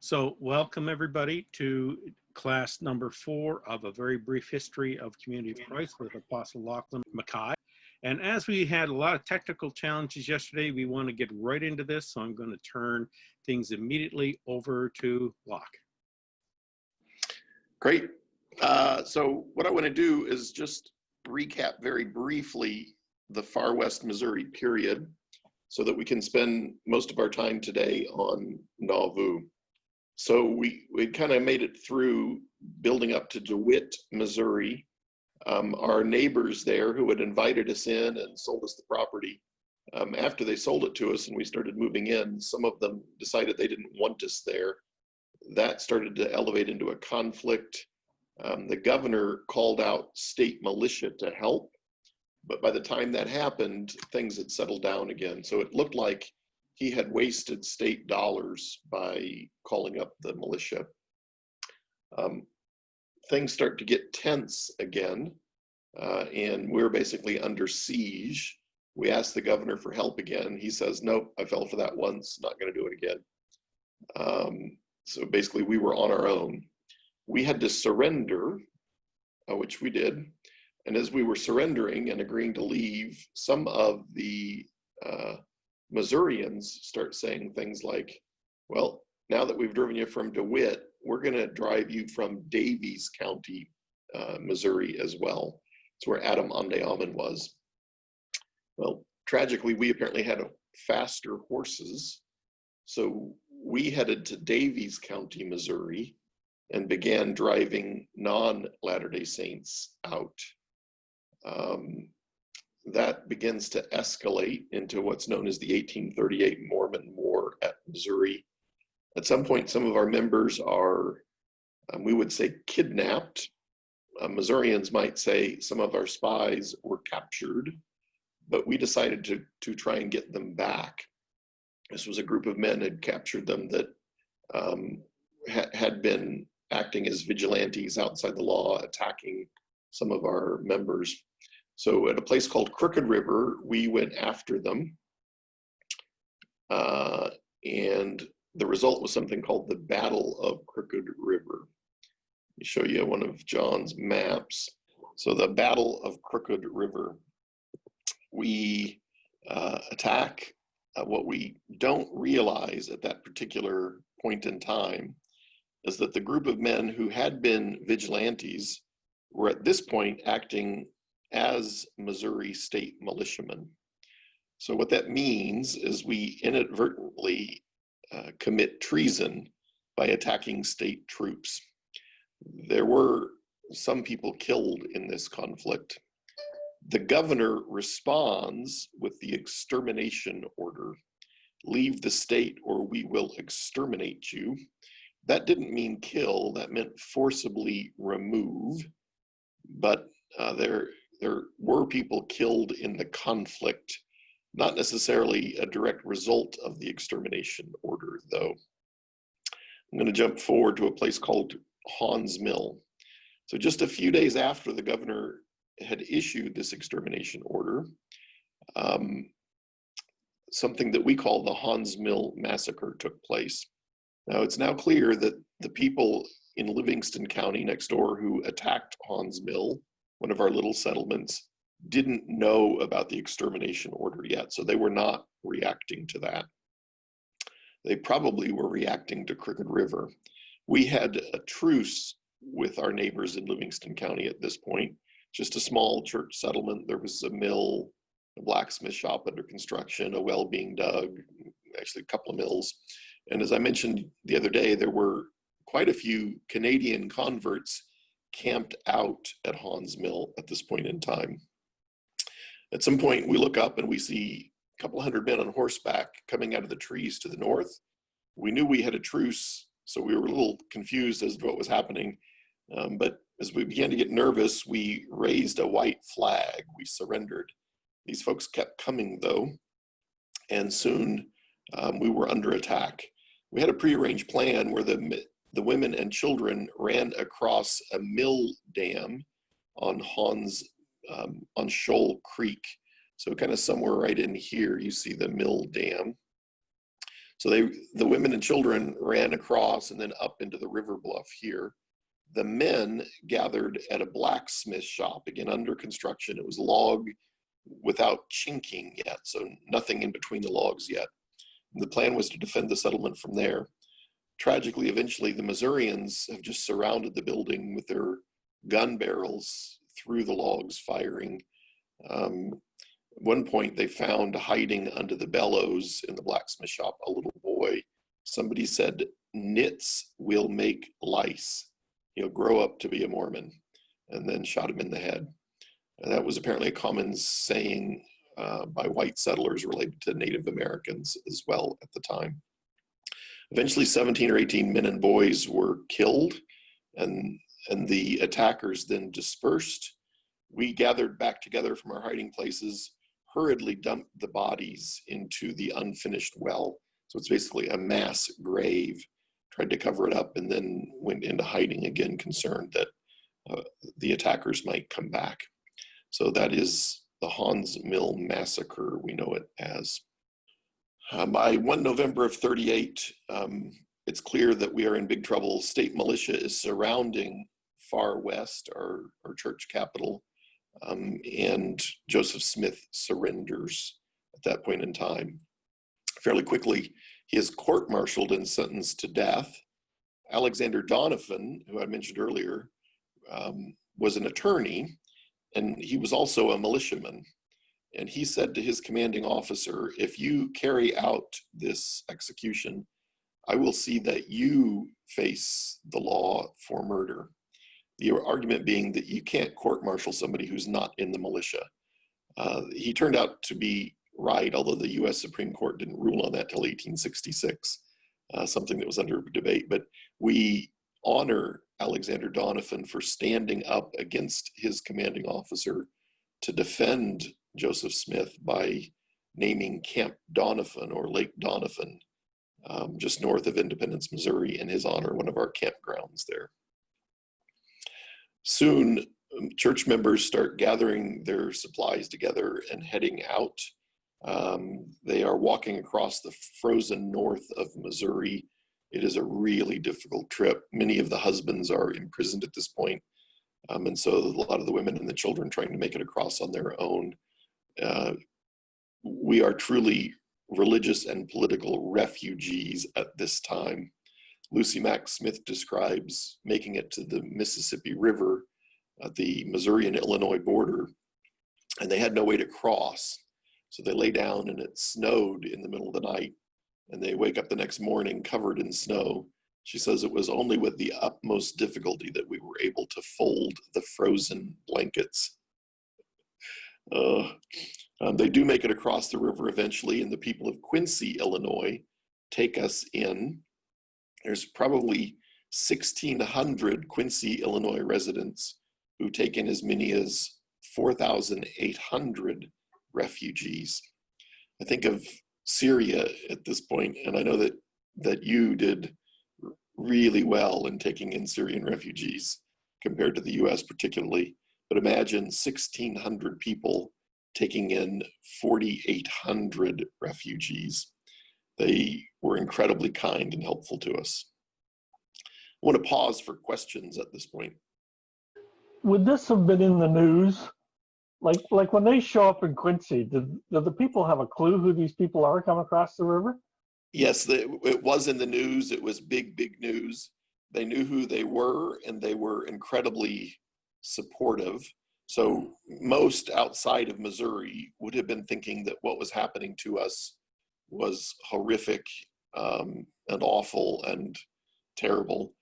So welcome everybody to class number 4 of A Very Brief History of Community of Christ with Apostle Lachlan Mackay. And as we had a lot of technical challenges yesterday, we want to get right into this. So I'm going to turn things immediately over to Lach. Great. So what I want to do is just recap very briefly the Far West Missouri period so that we can spend most of our time today on Nauvoo. So we kind of made it through building up to DeWitt, Missouri. Our neighbors there who had invited us in and sold us the property, after they sold it to us and we started moving in, some of them decided they didn't want us there. That started to elevate into a conflict. The governor called out state militia to help, but by the time that happened, things had settled down again. So it looked like he had wasted state dollars by calling up the militia. Things start to get tense again, and we're basically under siege. We asked the governor for help again. He says, nope, I fell for that once, not gonna do it again. So basically we were on our own. We had to surrender, which we did. And as we were surrendering and agreeing to leave, some of the Missourians start saying things like, well, now that we've driven you from DeWitt, we're gonna drive you from Daviess County, Missouri as well. It's where Adam Andeaman was. Well, tragically, we apparently had faster horses. So we headed to Daviess County, Missouri, and began driving non-Latter-day Saints out. That begins to escalate into what's known as the 1838 Mormon War at Missouri. At some point, some of our members are, we would say, kidnapped. Missourians might say some of our spies were captured, but we decided to try and get them back. This was a group of men had captured them that had been acting as vigilantes outside the law, attacking some of our members. So at a place called Crooked River, we went after them. And the result was something called the Battle of Crooked River. Let me show you one of John's maps. So the Battle of Crooked River. We attack. What we don't realize at that particular point in time is that the group of men who had been vigilantes were at this point acting as Missouri state militiamen. So what that means is we inadvertently commit treason by attacking state troops. There were some people killed in this conflict. The governor responds with the extermination order. Leave the state or we will exterminate you. That didn't mean kill, that meant forcibly remove. But there were people killed in the conflict, not necessarily a direct result of the extermination order, though. I'm going to jump forward to a place called Haun's Mill. So just a few days after the governor had issued this extermination order, something that we call the Haun's Mill Massacre took place. Now it's now clear that the people in Livingston County next door who attacked Haun's Mill, one of our little settlements, didn't know about the extermination order yet, so they were not reacting to that. They probably were reacting to Crooked River. We had a truce with our neighbors in Livingston County at this point, just a small church settlement. There was a mill, a blacksmith shop under construction, a well being dug, actually a couple of mills. And as I mentioned the other day, there were quite a few Canadian converts camped out at Haun's Mill at this point in time. At some point, we look up and we see a couple hundred men on horseback coming out of the trees to the north. We knew we had a truce, so we were a little confused as to what was happening. But as we began to get nervous, we raised a white flag. We surrendered. These folks kept coming, though, and soon we were under attack. We had a prearranged plan where the women and children ran across a mill dam on on Shoal Creek. So kind of somewhere right in here, you see the mill dam. So the women and children ran across and then up into the river bluff here. The men gathered at a blacksmith shop, again under construction. It was log without chinking yet, so nothing in between the logs yet. And the plan was to defend the settlement from there. Tragically, eventually, the Missourians have just surrounded the building with their gun barrels through the logs firing. At one point, they found hiding under the bellows in the blacksmith shop a little boy. Somebody said, "Nits will make lice. He'll grow up to be a Mormon," and then shot him in the head. And that was apparently a common saying by white settlers related to Native Americans as well at the time. Eventually, 17 or 18 men and boys were killed, and the attackers then dispersed. We gathered back together from our hiding places, hurriedly dumped the bodies into the unfinished well. So it's basically a mass grave, tried to cover it up, and then went into hiding again, concerned that the attackers might come back. So that is the Haun's Mill Massacre, we know it as. By 1 November of 38, it's clear that we are in big trouble. State militia is surrounding Far West, our church capital, and Joseph Smith surrenders at that point in time. Fairly quickly, he is court-martialed and sentenced to death. Alexander Donovan, who I mentioned earlier, was an attorney, and he was also a militiaman. And he said to his commanding officer, "If you carry out this execution, I will see that you face the law for murder." The argument being that you can't court-martial somebody who's not in the militia. He turned out to be right, although the US Supreme Court didn't rule on that till 1866, something that was under debate. But we honor Alexander Donovan for standing up against his commanding officer to defend Joseph Smith by naming Camp Donovan or Lake Donovan, just north of Independence, Missouri, in his honor, one of our campgrounds there. Soon, church members start gathering their supplies together and heading out. They are walking across the frozen north of Missouri. It is a really difficult trip. Many of the husbands are imprisoned at this point. And so a lot of the women and the children trying to make it across on their own. We are truly religious and political refugees at this time. Lucy Mack Smith describes making it to the Mississippi River at the Missouri and Illinois border, and they had no way to cross. So they lay down and it snowed in the middle of the night, and they wake up the next morning covered in snow. She says it was only with the utmost difficulty that we were able to fold the frozen blankets. They do make it across the river eventually, and the people of Quincy, Illinois, take us in. There's probably 1,600 Quincy, Illinois residents who take in as many as 4,800 refugees. I think of Syria at this point, and I know that you did really well in taking in Syrian refugees compared to the US particularly. But imagine 1,600 people taking in 4,800 refugees. They were incredibly kind and helpful to us. I want to pause for questions at this point. Would this have been in the news? Like when they show up in Quincy, do the people have a clue who these people are coming across the river? Yes, it was in the news. It was big, big news. They knew who they were, and they were incredibly supportive. So most outside of Missouri would have been thinking that what was happening to us was horrific and awful and terrible.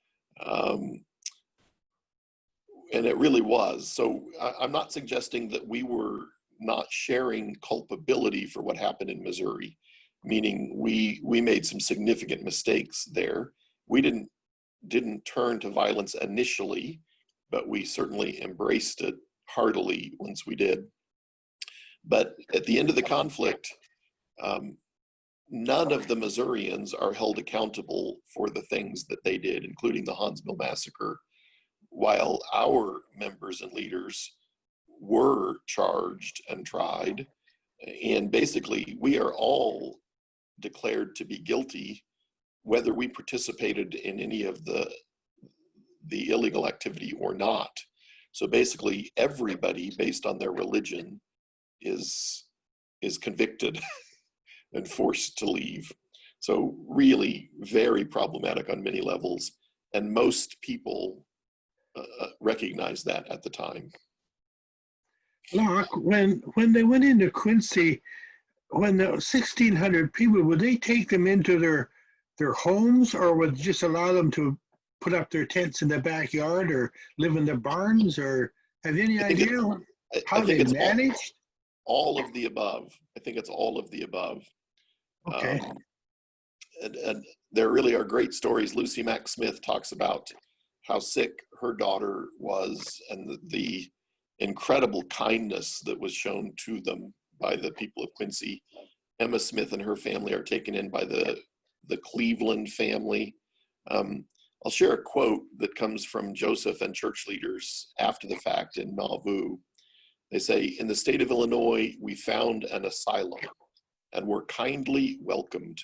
And it really was. So I'm not suggesting that we were not sharing culpability for what happened in Missouri, meaning we made some significant mistakes there. We didn't turn to violence initially, but we certainly embraced it heartily once we did. But at the end of the conflict, none of the Missourians are held accountable for the things that they did, including the Haun's Mill Massacre, while our members and leaders were charged and tried. And basically, we are all declared to be guilty, whether we participated in any of the illegal activity or not. So basically, everybody, based on their religion, is convicted and forced to leave. So really very problematic on many levels. And most people recognized that at the time. Locke, when they went into Quincy, when the 1,600 people, would they take them into their homes, or would just allow them to put up their tents in the backyard or live in their barns, or have you any idea how they managed? All of the above. I think it's all of the above. Okay. And there really are great stories. Lucy Mack Smith talks about how sick her daughter was, and the incredible kindness that was shown to them by the people of Quincy. Emma Smith and her family are taken in by the Cleveland family. I'll share a quote that comes from Joseph and church leaders after the fact in Nauvoo. They say, "In the state of Illinois, we found an asylum and were kindly welcomed.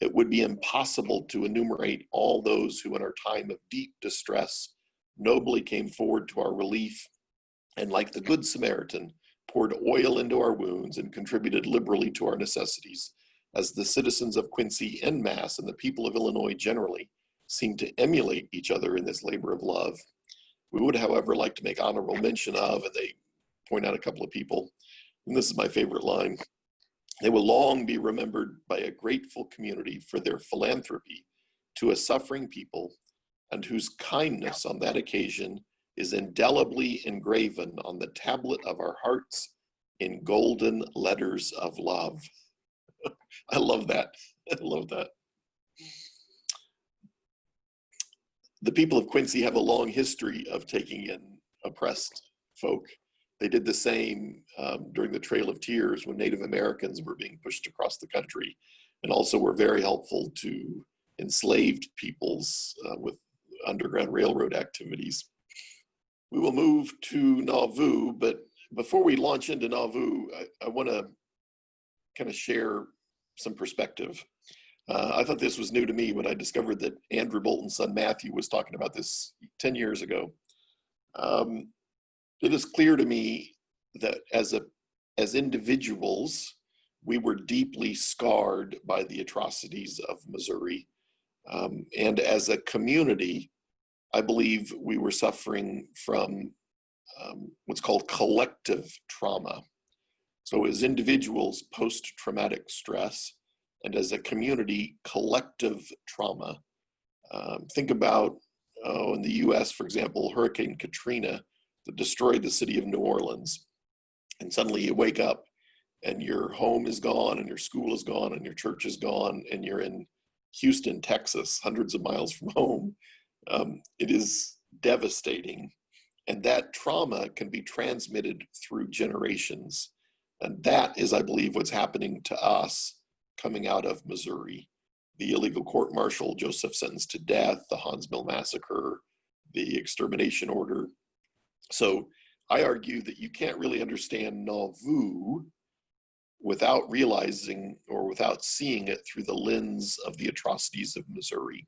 It would be impossible to enumerate all those who in our time of deep distress nobly came forward to our relief, and like the Good Samaritan, poured oil into our wounds and contributed liberally to our necessities. As the citizens of Quincy en masse and the people of Illinois generally seem to emulate each other in this labor of love. We would, however, like to make honorable mention of," and they point out a couple of people, and this is my favorite line, "They will long be remembered by a grateful community for their philanthropy to a suffering people, and whose kindness on that occasion is indelibly engraven on the tablet of our hearts in golden letters of love." I love that. I love that. The people of Quincy have a long history of taking in oppressed folk. They did the same during the Trail of Tears when Native Americans were being pushed across the country, and also were very helpful to enslaved peoples with Underground Railroad activities. We will move to Nauvoo, but before we launch into Nauvoo, I want to kind of share some perspective. I thought this was new to me when I discovered that Andrew Bolton's son Matthew was talking about this 10 years ago. It is clear to me that as individuals, we were deeply scarred by the atrocities of Missouri. And as a community, I believe we were suffering from what's called collective trauma. So as individuals, post-traumatic stress, and as a community, collective trauma. Think about, in the US, for example, Hurricane Katrina that destroyed the city of New Orleans. And suddenly you wake up and your home is gone and your school is gone and your church is gone and you're in Houston, Texas, hundreds of miles from home. It is devastating. And that trauma can be transmitted through generations. And that is, I believe, what's happening to us coming out of Missouri. The illegal court-martial, Joseph sentenced to death, the Hans Mill Massacre, the extermination order. So I argue that you can't really understand Nauvoo without realizing or without seeing it through the lens of the atrocities of Missouri.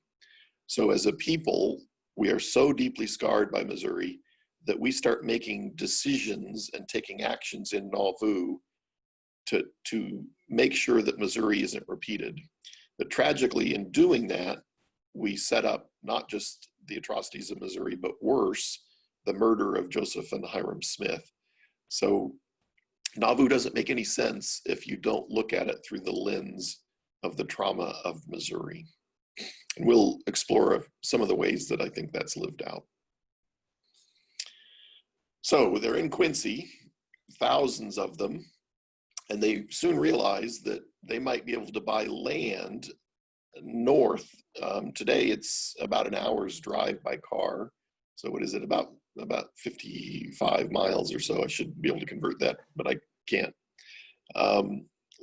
So as a people, we are so deeply scarred by Missouri that we start making decisions and taking actions in Nauvoo to make sure that Missouri isn't repeated. But tragically, in doing that, we set up not just the atrocities of Missouri, but worse, the murder of Joseph and Hiram Smith. So Nauvoo doesn't make any sense if you don't look at it through the lens of the trauma of Missouri. And we'll explore some of the ways that I think that's lived out. So they're in Quincy, thousands of them, and they soon realize that they might be able to buy land north. Today it's about an hour's drive by car. So what is it, about 55 miles or so? I should be able to convert that, but I can't.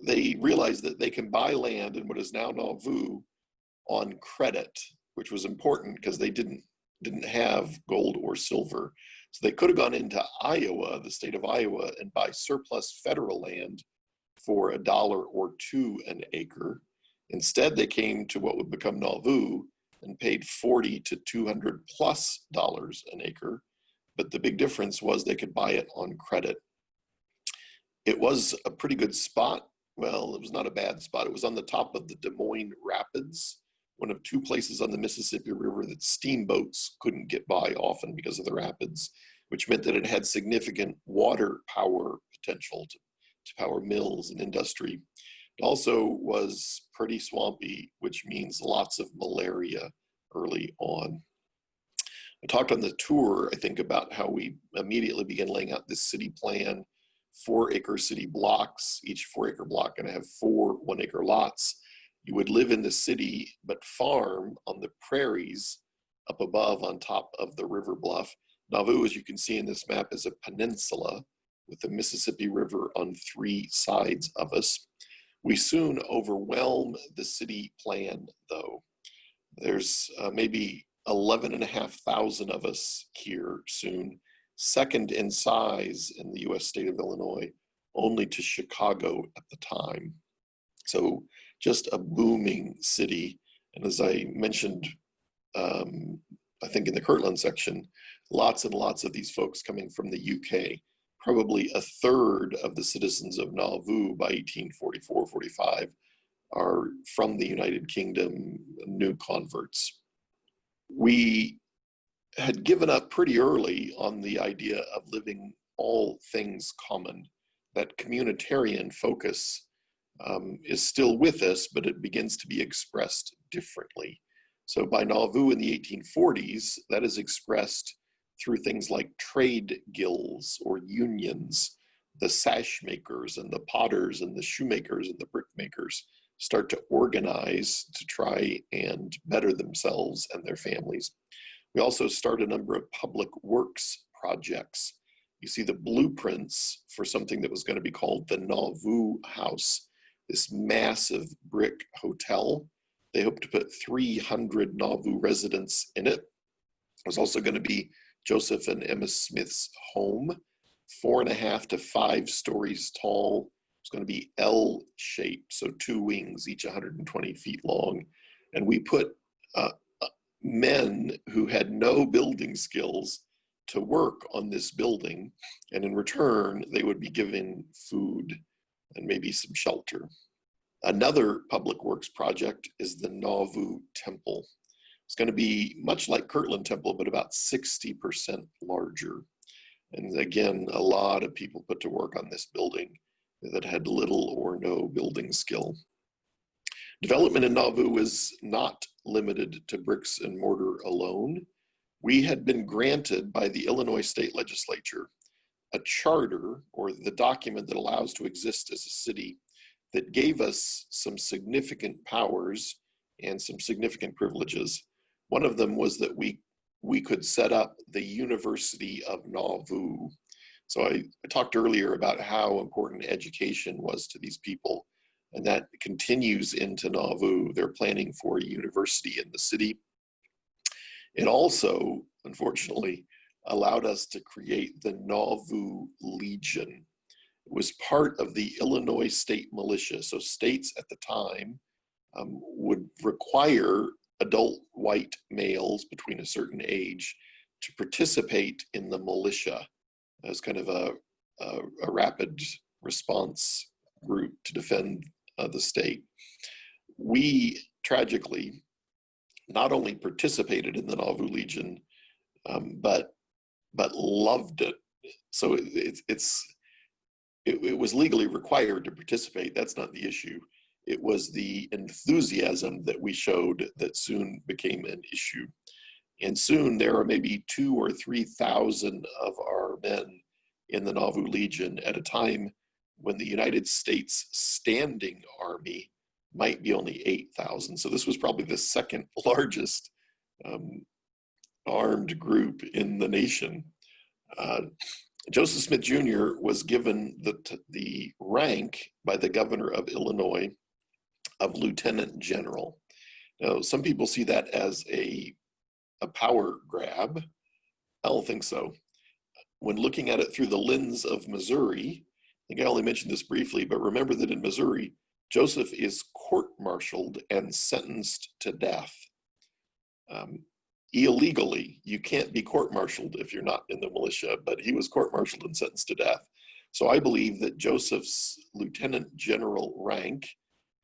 They realize that they can buy land in what is now Nauvoo on credit, which was important because they didn't have gold or silver. So they could have gone into Iowa, the state of Iowa, and buy surplus federal land for $1 or $2 an acre. Instead, they came to what would become Nauvoo and paid $40 to $200+ an acre. But the big difference was they could buy it on credit. It was a pretty good spot. Well, it was not a bad spot. It was on the top of the Des Moines Rapids, one of two places on the Mississippi River that steamboats couldn't get by often because of the rapids, which meant that it had significant water power potential to power mills and industry. It also was pretty swampy, which means lots of malaria early on. I talked on the tour, I think, about how we immediately began laying out this city plan, 4-acre city blocks, each 4-acre block going to have 4 1-acre lots. You would live in the city, but farm on the prairies up above on top of the river bluff. Nauvoo, as you can see in this map, is a peninsula with the Mississippi River on 3 sides of us. We soon overwhelm the city plan, though. There's maybe 11,500 of us here soon, second in size in the US state of Illinois, only to Chicago at the time. So just a booming city. And as I mentioned, I think in the Kirtland section, lots and lots of these folks coming from the UK. Probably a third of the citizens of Nauvoo by 1844-45 are from the United Kingdom, new converts. We had given up pretty early on the idea of living all things common. That communitarian focus is still with us, but it begins to be expressed differently. So by Nauvoo in the 1840s, that is expressed through things like trade guilds or unions. The sash makers and the potters and the shoemakers and the brickmakers start to organize to try and better themselves and their families. We also start a number of public works projects. You see the blueprints for something that was going to be called the Nauvoo House, this massive brick hotel. They hoped to put 300 Nauvoo residents in it. It was also going to be Joseph and Emma Smith's home, 4.5 to 5 stories tall. It's going to be L-shaped, so 2 wings, each 120 feet long. And we put men who had no building skills to work on this building, and in return, they would be given food and maybe some shelter. Another public works project is the Nauvoo Temple. It's going to be much like Kirtland Temple, but about 60% larger. And again, a lot of people put to work on this building that had little or no building skill. Development in Nauvoo is not limited to bricks and mortar alone. We had been granted by the Illinois State Legislature a charter, or the document that allows to exist as a city, that gave us some significant powers and some significant privileges. One of them was that we could set up the University of Nauvoo. So I talked earlier about how important education was to these people, and that continues into Nauvoo. They're planning for a university in the city. It also, unfortunately, allowed us to create the Nauvoo Legion. It was part of the Illinois State Militia. So states at the time would require adult white males between a certain age to participate in the militia as kind of a rapid response group to defend the state. We tragically not only participated in the Nauvoo Legion, but loved it. So it was legally required to participate. That's not the issue. It was the enthusiasm that we showed that soon became an issue. And soon there are maybe 2,000 or 3,000 of our men in the Nauvoo Legion at a time when the United States standing army might be only 8,000. So this was probably the second largest armed group in the nation. Joseph Smith Jr. was given the rank by the governor of Illinois of lieutenant general. Now, some people see that as a power grab. I don't think so. When looking at it through the lens of Missouri, I think I only mentioned this briefly, but remember that in Missouri, Joseph is court-martialed and sentenced to death. Illegally. You can't be court-martialed if you're not in the militia, but he was court-martialed and sentenced to death. So I believe that Joseph's lieutenant general rank,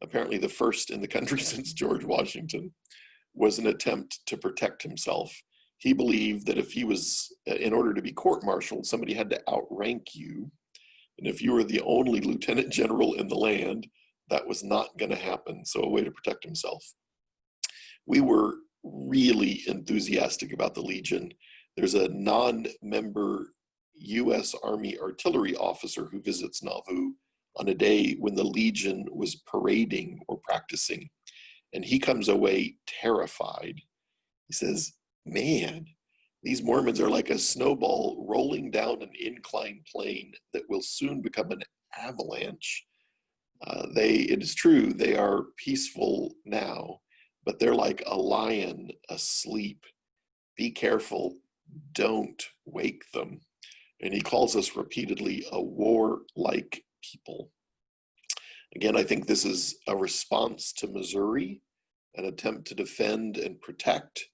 apparently the first in the country since George Washington, was an attempt to protect himself. He believed that if he was, in order to be court-martialed, somebody had to outrank you. And if you were the only lieutenant general in the land, that was not going to happen. So a way to protect himself. We were really enthusiastic about the Legion. There's a non-member U.S. Army artillery officer who visits Nauvoo on a day when the Legion was parading or practicing. And he comes away terrified. He says, man, these Mormons are like a snowball rolling down an inclined plane that will soon become an avalanche. It is true, they are peaceful now, but they're like a lion asleep. Be careful, don't wake them. And he calls us repeatedly a warlike people. Again, I think this is a response to Missouri, an attempt to defend and protect,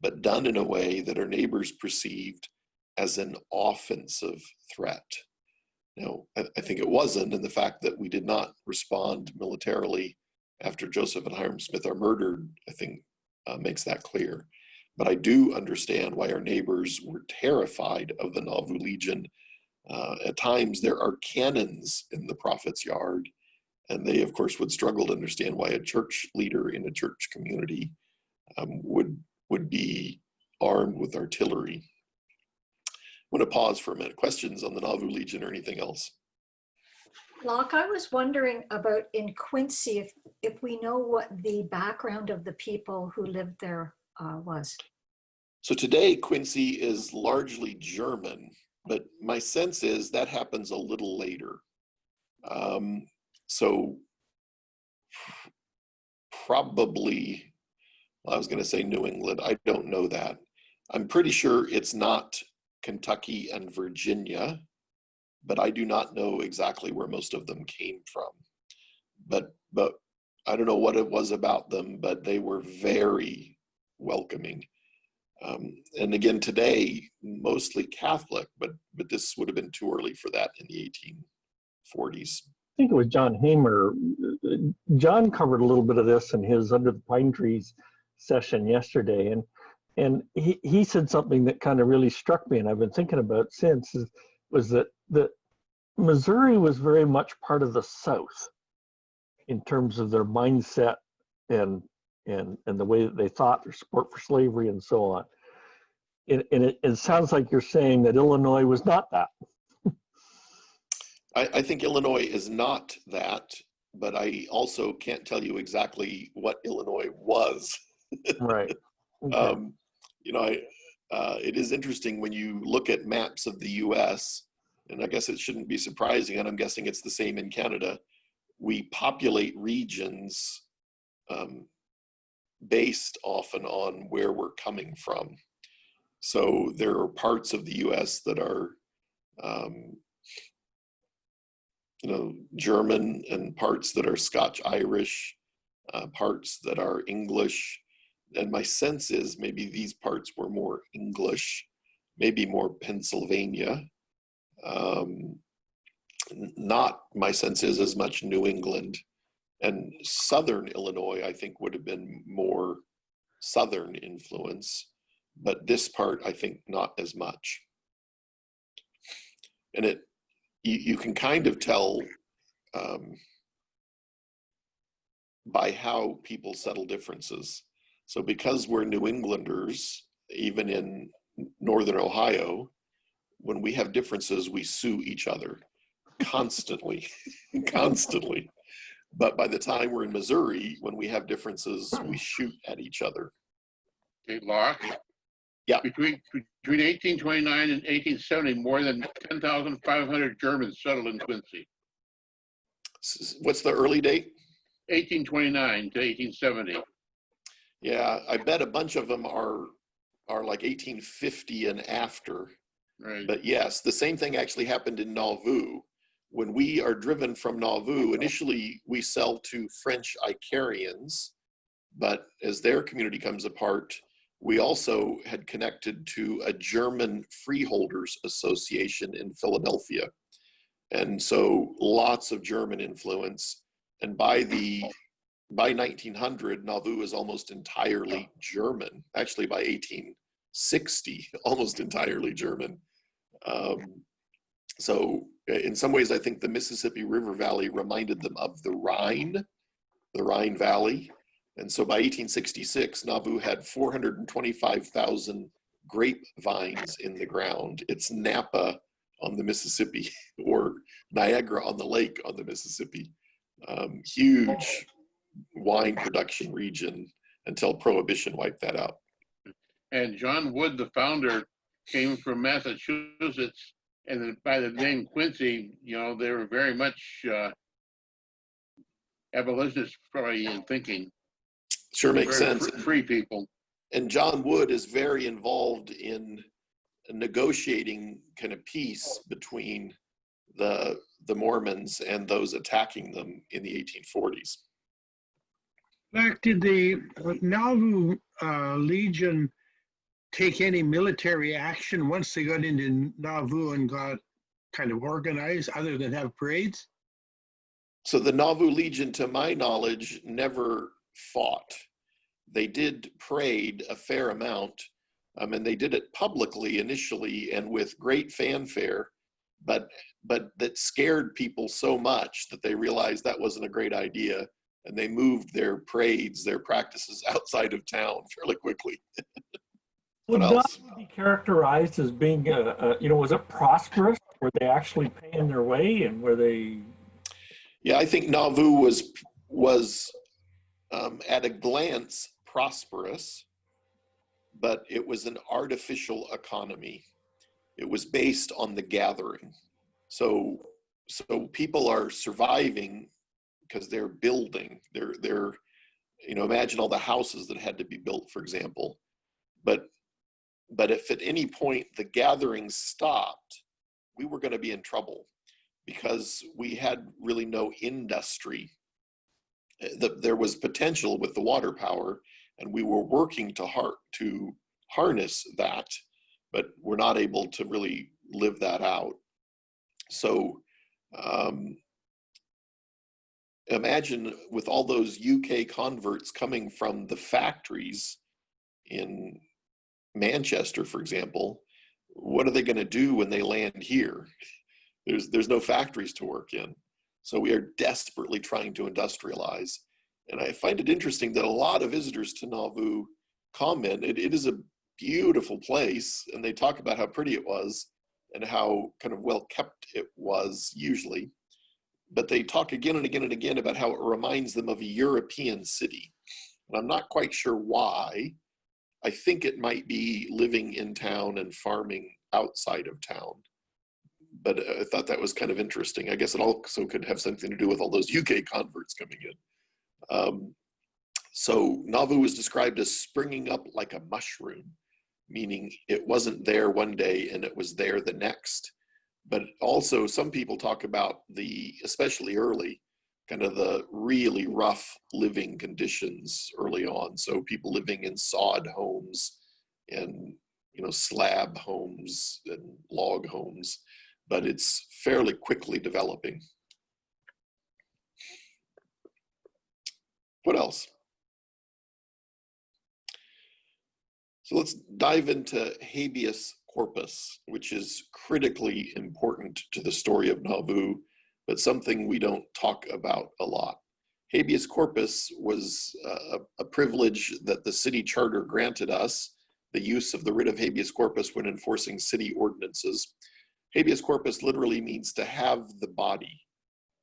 but done in a way that our neighbors perceived as an offensive threat. Now, I think it wasn't, and the fact that we did not respond militarily after Joseph and Hiram Smith are murdered, I think makes that clear. But I do understand why our neighbors were terrified of the Nauvoo Legion. At times there are cannons in the prophet's yard, and they of course would struggle to understand why a church leader in a church community would be armed with artillery. I'm going to pause for a minute. Questions on the Nauvoo Legion or anything else? Locke, I was wondering about in Quincy, if we know what the background of the people who lived there was. So today, Quincy is largely German, but my sense is that happens a little later. So probably, well, I was going to say New England. I don't know that. I'm pretty sure it's not Kentucky and Virginia, but I do not know exactly where most of them came from. But I don't know what it was about them, but they were very welcoming. And again, today, mostly Catholic, but this would have been too early for that in the 1840s. I think it was John Hamer. John covered a little bit of this in his Under the Pine Trees session yesterday, and he said something that kind of really struck me, and I've been thinking about since, was that Missouri was very much part of the South in terms of their mindset and the way that they thought, their support for slavery and so on. And it sounds like you're saying that Illinois was not that. I think Illinois is not that, but I also can't tell you exactly what Illinois was. Right. Okay. It is interesting when you look at maps of the US, and I guess it shouldn't be surprising, and I'm guessing it's the same in Canada, we populate regions based often on where we're coming from. So there are parts of the US that are German, and parts that are Scotch-Irish, parts that are English. And my sense is maybe these parts were more English, maybe more Pennsylvania. Not, my sense is, as much New England. And Southern Illinois, I think, would have been more Southern influence. But this part, I think, not as much. And you can kind of tell by how people settle differences. So because we're New Englanders, even in Northern Ohio, when we have differences, we sue each other constantly, constantly. But by the time we're in Missouri, when we have differences, we shoot at each other. Okay, Locke? Yeah. Between 1829 and 1870, more than 10,500 Germans settled in Quincy. What's the early date? 1829 to 1870. Yeah, I bet a bunch of them are like 1850 and after. Right. But yes, the same thing actually happened in Nauvoo. when we are driven from Nauvoo, initially we sell to French Icarians, but as their community comes apart, we also had connected to a German Freeholders Association in Philadelphia. And so lots of German influence. And by 1900, Nauvoo is almost entirely German. Actually, by 1860, almost entirely German. So in some ways, I think the Mississippi River Valley reminded them of the Rhine Valley. And so by 1866, Nauvoo had 425,000 grapevines in the ground. It's Napa on the Mississippi, or Niagara on the lake on the Mississippi. Huge wine production region until Prohibition wiped that out. And John Wood, the founder, came from Massachusetts, and then by the name Quincy, you know, they were very much abolitionists probably in thinking. Sure makes Very sense. Free people. And John Wood is very involved in negotiating kind of peace between the Mormons and those attacking them in the 1840s. Like, did the Nauvoo Legion take any military action once they got into Nauvoo and got kind of organized, other than have parades? So the Nauvoo Legion, to my knowledge, never fought. They did parade a fair amount, and they did it publicly initially and with great fanfare, but that scared people so much that they realized that wasn't a great idea, and they moved their parades, their practices outside of town fairly quickly. Would What else? Nauvoo be characterized as being, was it prosperous? Were they actually paying their way, and were they? Yeah, I think Nauvoo was at a glance prosperous, but it was an artificial economy. It was based on the gathering. So people are surviving because they're building. They're imagine all the houses that had to be built, for example. But if at any point the gathering stopped, we were going to be in trouble because we had really no industry. There was potential with the water power, and we were working to harness that, but we're not able to really live that out. So imagine with all those UK converts coming from the factories in Manchester, for example, what are they going to do when they land here? There's no factories to work in. So we are desperately trying to industrialize. And I find it interesting that a lot of visitors to Nauvoo comment, it is a beautiful place, and they talk about how pretty it was and how kind of well kept it was usually. But they talk again and again and again about how it reminds them of a European city. And I'm not quite sure why. I think it might be living in town and farming outside of town. But I thought that was kind of interesting. I guess it also could have something to do with all those UK converts coming in. So Nauvoo was described as springing up like a mushroom, meaning it wasn't there one day and it was there the next. But also some people talk about especially early, kind of the really rough living conditions early on. So people living in sod homes and, slab homes and log homes, but it's fairly quickly developing. What else? So let's dive into Habeas Corpus, which is critically important to the story of Nauvoo, but something we don't talk about a lot. Habeas Corpus was a privilege that the city charter granted us, the use of the writ of habeas corpus when enforcing city ordinances. Habeas corpus literally means to have the body.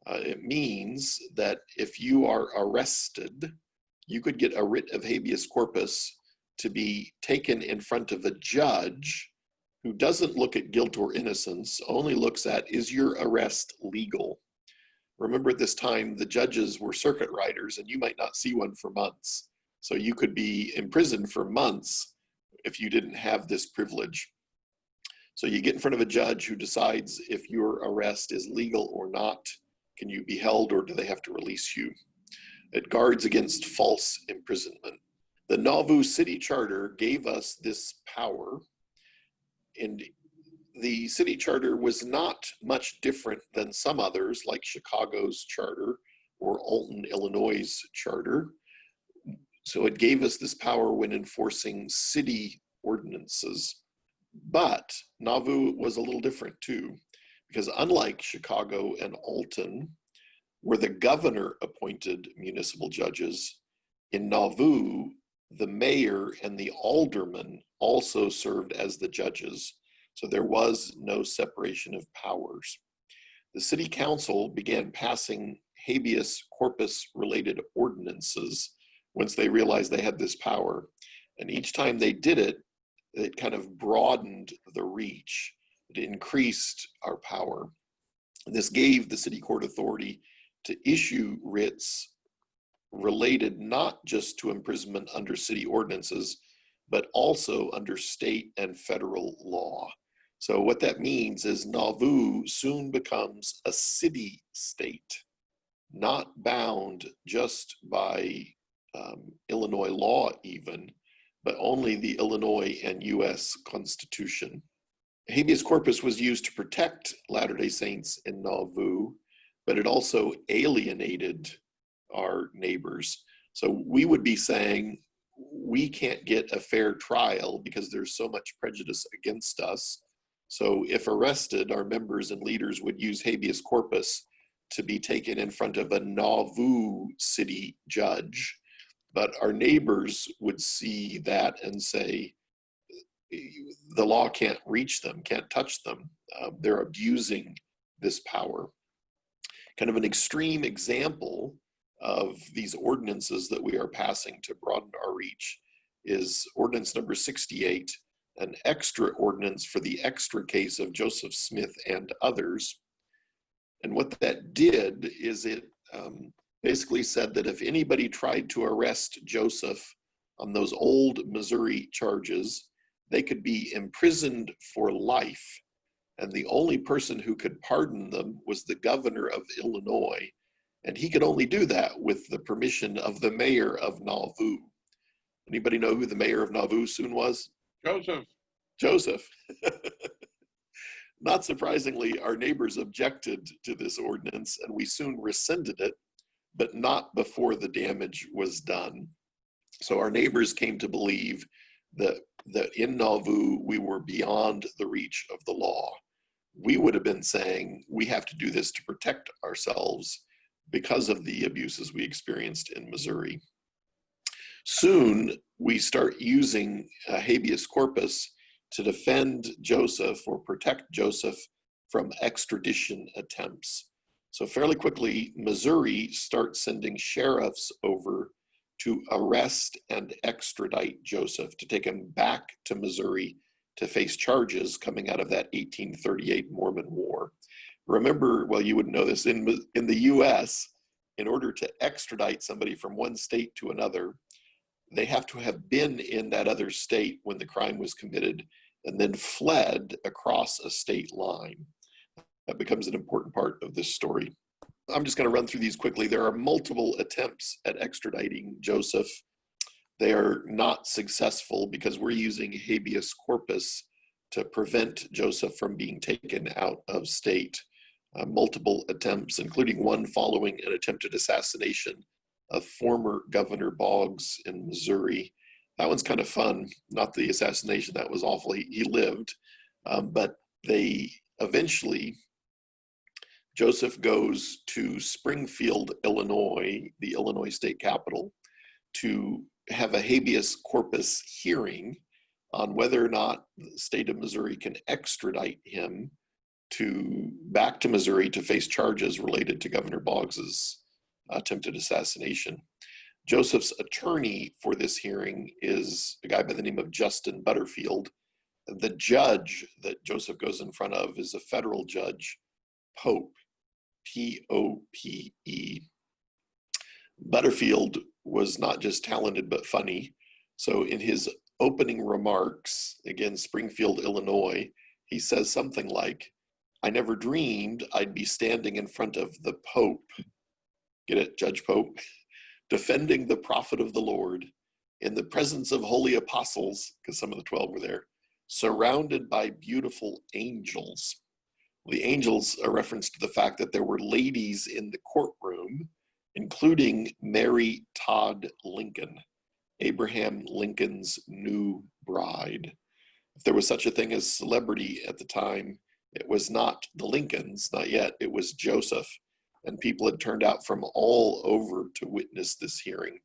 It means that if you are arrested, you could get a writ of habeas corpus to be taken in front of a judge who doesn't look at guilt or innocence, only looks at, is your arrest legal? Remember, at this time, the judges were circuit riders, and you might not see one for months. So you could be imprisoned for months if you didn't have this privilege. So you get in front of a judge who decides if your arrest is legal or not. Can you be held, or do they have to release you? It guards against false imprisonment. The Nauvoo City Charter gave us this power, and the city charter was not much different than some others, like Chicago's charter or Alton, Illinois' charter. So it gave us this power when enforcing city ordinances. But Nauvoo was a little different too, because unlike Chicago and Alton, where the governor appointed municipal judges, in Nauvoo, the mayor and the alderman also served as the judges. So there was no separation of powers. The city council began passing habeas corpus related ordinances once they realized they had this power. And each time they did it, it kind of broadened the reach. It increased our power. This gave the city court authority to issue writs related not just to imprisonment under city ordinances, but also under state and federal law. So what that means is Nauvoo soon becomes a city-state, not bound just by Illinois law even, but only the Illinois and US Constitution. Habeas corpus was used to protect Latter-day Saints in Nauvoo, but it also alienated our neighbors. So we would be saying, we can't get a fair trial because there's so much prejudice against us. So if arrested, our members and leaders would use habeas corpus to be taken in front of a Nauvoo city judge. But our neighbors would see that and say, the law can't reach them, can't touch them. They're abusing this power. Kind of an extreme example of these ordinances that we are passing to broaden our reach is ordinance number 68, an extra ordinance for the extra case of Joseph Smith and others. And what that did is it basically said that if anybody tried to arrest Joseph on those old Missouri charges, they could be imprisoned for life. And the only person who could pardon them was the governor of Illinois. And he could only do that with the permission of the mayor of Nauvoo. Anybody know who the mayor of Nauvoo soon was? Joseph. Joseph. Not surprisingly, our neighbors objected to this ordinance and we soon rescinded it, but not before the damage was done. So our neighbors came to believe that in Nauvoo, we were beyond the reach of the law. We would have been saying, we have to do this to protect ourselves because of the abuses we experienced in Missouri. Soon, we start using habeas corpus to defend Joseph or protect Joseph from extradition attempts. So fairly quickly, Missouri starts sending sheriffs over to arrest and extradite Joseph, to take him back to Missouri to face charges coming out of that 1838 Mormon War. Remember, well, you would know this, in the US, in order to extradite somebody from one state to another, they have to have been in that other state when the crime was committed and then fled across a state line. That becomes an important part of this story. I'm just going to run through these quickly. There are multiple attempts at extraditing Joseph. They are not successful because we're using habeas corpus to prevent Joseph from being taken out of state. Multiple attempts, including one following an attempted assassination of former Governor Boggs in Missouri. That one's kind of fun, not the assassination, that was awful. He lived, but they eventually, Joseph goes to Springfield, Illinois, the Illinois state capital, to have a habeas corpus hearing on whether or not the state of Missouri can extradite him back to Missouri to face charges related to Governor Boggs's attempted assassination. Joseph's attorney for this hearing is a guy by the name of Justin Butterfield. The judge that Joseph goes in front of is a federal judge, Pope, P-O-P-E. Butterfield was not just talented, but funny. So in his opening remarks, again, Springfield, Illinois, he says something like, "I never dreamed I'd be standing in front of the Pope," get it, Judge Pope, "defending the prophet of the Lord in the presence of holy apostles," because some of the 12 were there, "surrounded by beautiful angels." The angels are reference to the fact that there were ladies in the courtroom, including Mary Todd Lincoln, Abraham Lincoln's new bride. If there was such a thing as celebrity at the time, it was not the Lincolns, not yet, it was Joseph. And people had turned out from all over to witness this hearing.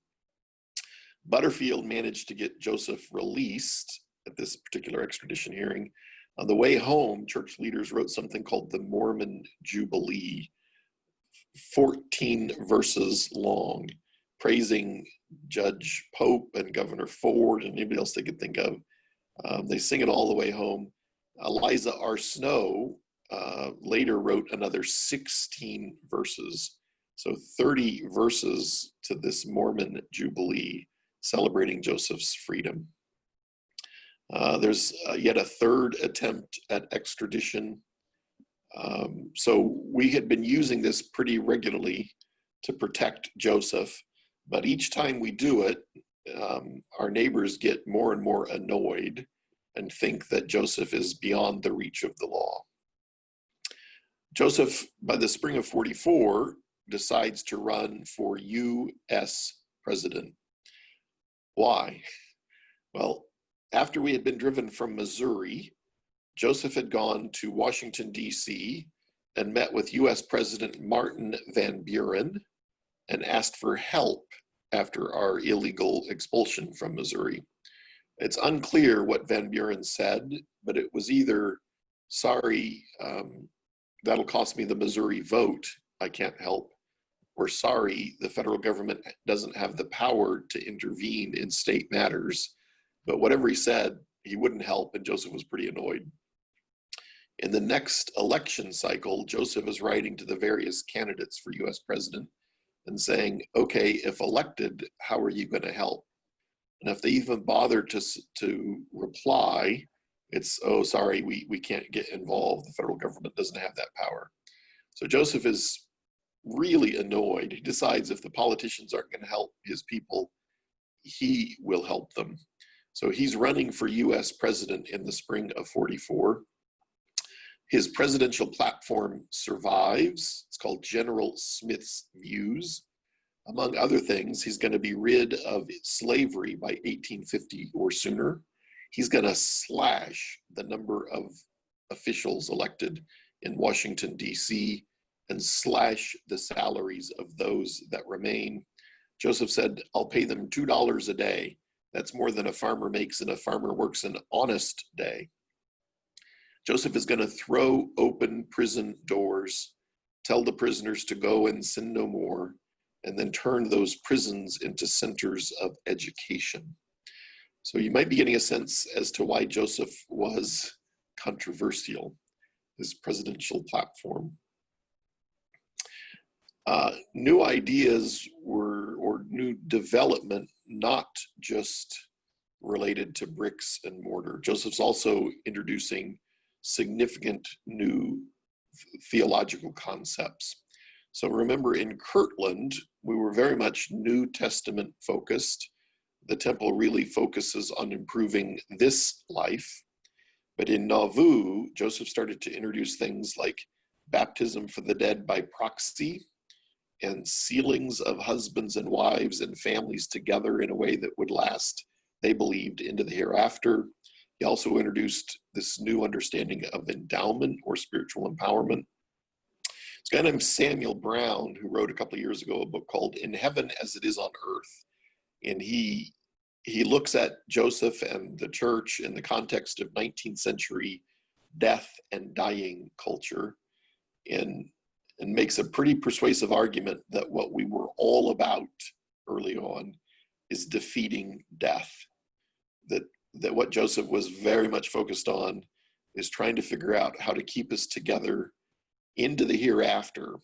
Butterfield managed to get Joseph released at this particular extradition hearing. On the way home, church leaders wrote something called the Mormon Jubilee, 14 verses long, praising Judge Pope and Governor Ford and anybody else they could think of. They sing it all the way home. Eliza R. Snow later wrote another 16 verses. So 30 verses to this Mormon Jubilee celebrating Joseph's freedom. There's yet a third attempt at extradition. So we had been using this pretty regularly to protect Joseph, but each time we do it, our neighbors get more and more annoyed and think that Joseph is beyond the reach of the law. Joseph, by the spring of 44, decides to run for U.S. president. Why? Well, after we had been driven from Missouri, Joseph had gone to Washington, D.C., and met with U.S. President Martin Van Buren and asked for help after our illegal expulsion from Missouri. It's unclear what Van Buren said, but it was either, "Sorry, that'll cost me the Missouri vote, I can't help," or "Sorry, the federal government doesn't have the power to intervene in state matters." But whatever he said, he wouldn't help, and Joseph was pretty annoyed. In the next election cycle, Joseph is writing to the various candidates for US president and saying, "Okay, if elected, how are you going to help?" And if they even bother to reply, it's, "Oh, sorry, we can't get involved. The federal government doesn't have that power." So Joseph is really annoyed. He decides if the politicians aren't going to help his people, he will help them. So he's running for US president in the spring of 44. His presidential platform survives. It's called General Smith's Views. Among other things, he's going to be rid of slavery by 1850 or sooner. He's going to slash the number of officials elected in Washington, D.C., and slash the salaries of those that remain. Joseph said, "I'll pay them $2 a day. That's more than a farmer makes, and a farmer works an honest day." Joseph is going to throw open prison doors, tell the prisoners to go and sin no more, and then turn those prisons into centers of education. So you might be getting a sense as to why Joseph was controversial, his presidential platform. New ideas or new development, not just related to bricks and mortar. Joseph's also introducing significant new theological concepts. So remember, in Kirtland, we were very much New Testament focused. The temple really focuses on improving this life. But in Nauvoo, Joseph started to introduce things like baptism for the dead by proxy and sealings of husbands and wives and families together in a way that would last, they believed, into the hereafter. He also introduced this new understanding of endowment or spiritual empowerment. This guy named Samuel Brown, who wrote a couple of years ago a book called In Heaven as It Is on Earth. And he looks at Joseph and the church in the context of 19th century death and dying culture, and makes a pretty persuasive argument that what we were all about early on is defeating death. That what Joseph was very much focused on is trying to figure out how to keep us together into the hereafter,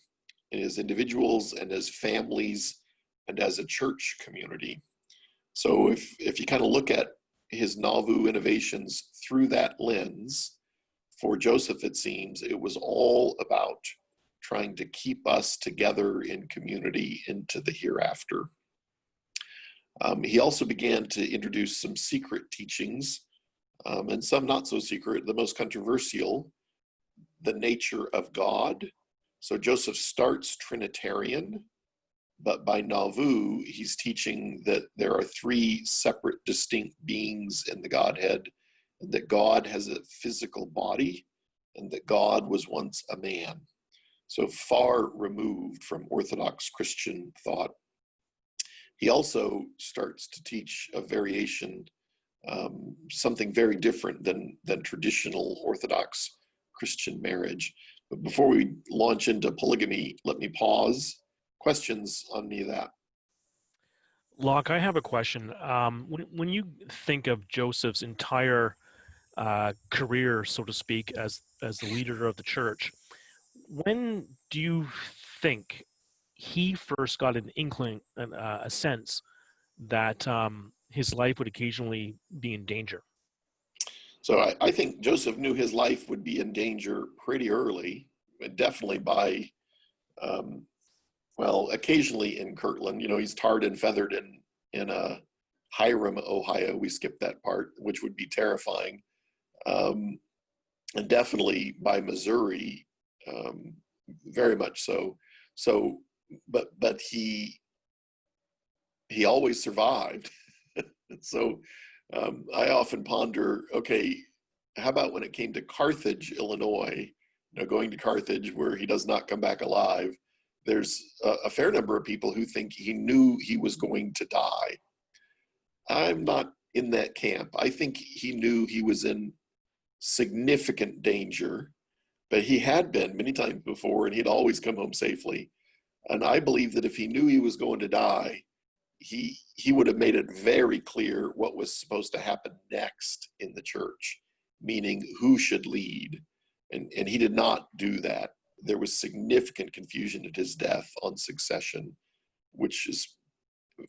and as individuals and as families and as a church community. So if you kind of look at his Nauvoo innovations through that lens, for Joseph, it seems, it was all about trying to keep us together in community into the hereafter. He also began to introduce some secret teachings, and some not so secret. The most controversial, the nature of God. So Joseph starts Trinitarian, but by Nauvoo, he's teaching that there are three separate, distinct beings in the Godhead, and that God has a physical body, and that God was once a man. So far removed from Orthodox Christian thought. He also starts to teach a variation, something very different than traditional Orthodox Christian marriage. But before we launch into polygamy, let me pause. Questions on any of that? Locke, I have a question. When you think of Joseph's entire career, so to speak, as the leader of the church, when do you think he first got an inkling, a sense that his life would occasionally be in danger? So I think Joseph knew his life would be in danger pretty early, definitely by, well, occasionally in Kirtland. You know, he's tarred and feathered in Hiram, Ohio. We skipped that part, which would be terrifying. And definitely by Missouri, very much so. So, but he always survived. So I often ponder, okay, how about when it came to Carthage, Illinois, you know, going to Carthage where he does not come back alive? There's a fair number of people who think he knew he was going to die. I'm not in that camp. I think he knew he was in significant danger, but he had been many times before, and he'd always come home safely. And I believe that if he knew he was going to die, he would have made it very clear what was supposed to happen next in the church, meaning who should lead. And he did not do that. There was significant confusion at his death on succession, which is,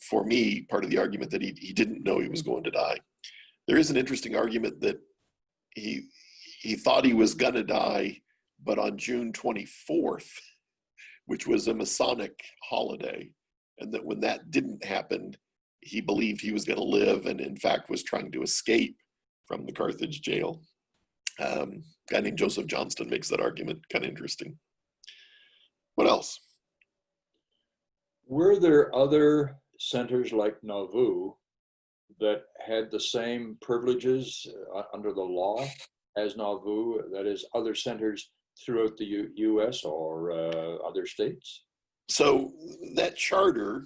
for me, part of the argument that he didn't know he was going to die. There is an interesting argument that he thought he was going to die, but on June 24th, which was a Masonic holiday, and that when that didn't happen, he believed he was going to live, and in fact was trying to escape from the Carthage jail. A guy named Joseph Johnston makes that argument. Kind of interesting. What else? Were there other centers like Nauvoo that had the same privileges under the law as Nauvoo, that is, other centers throughout the U.S. or other states? So that charter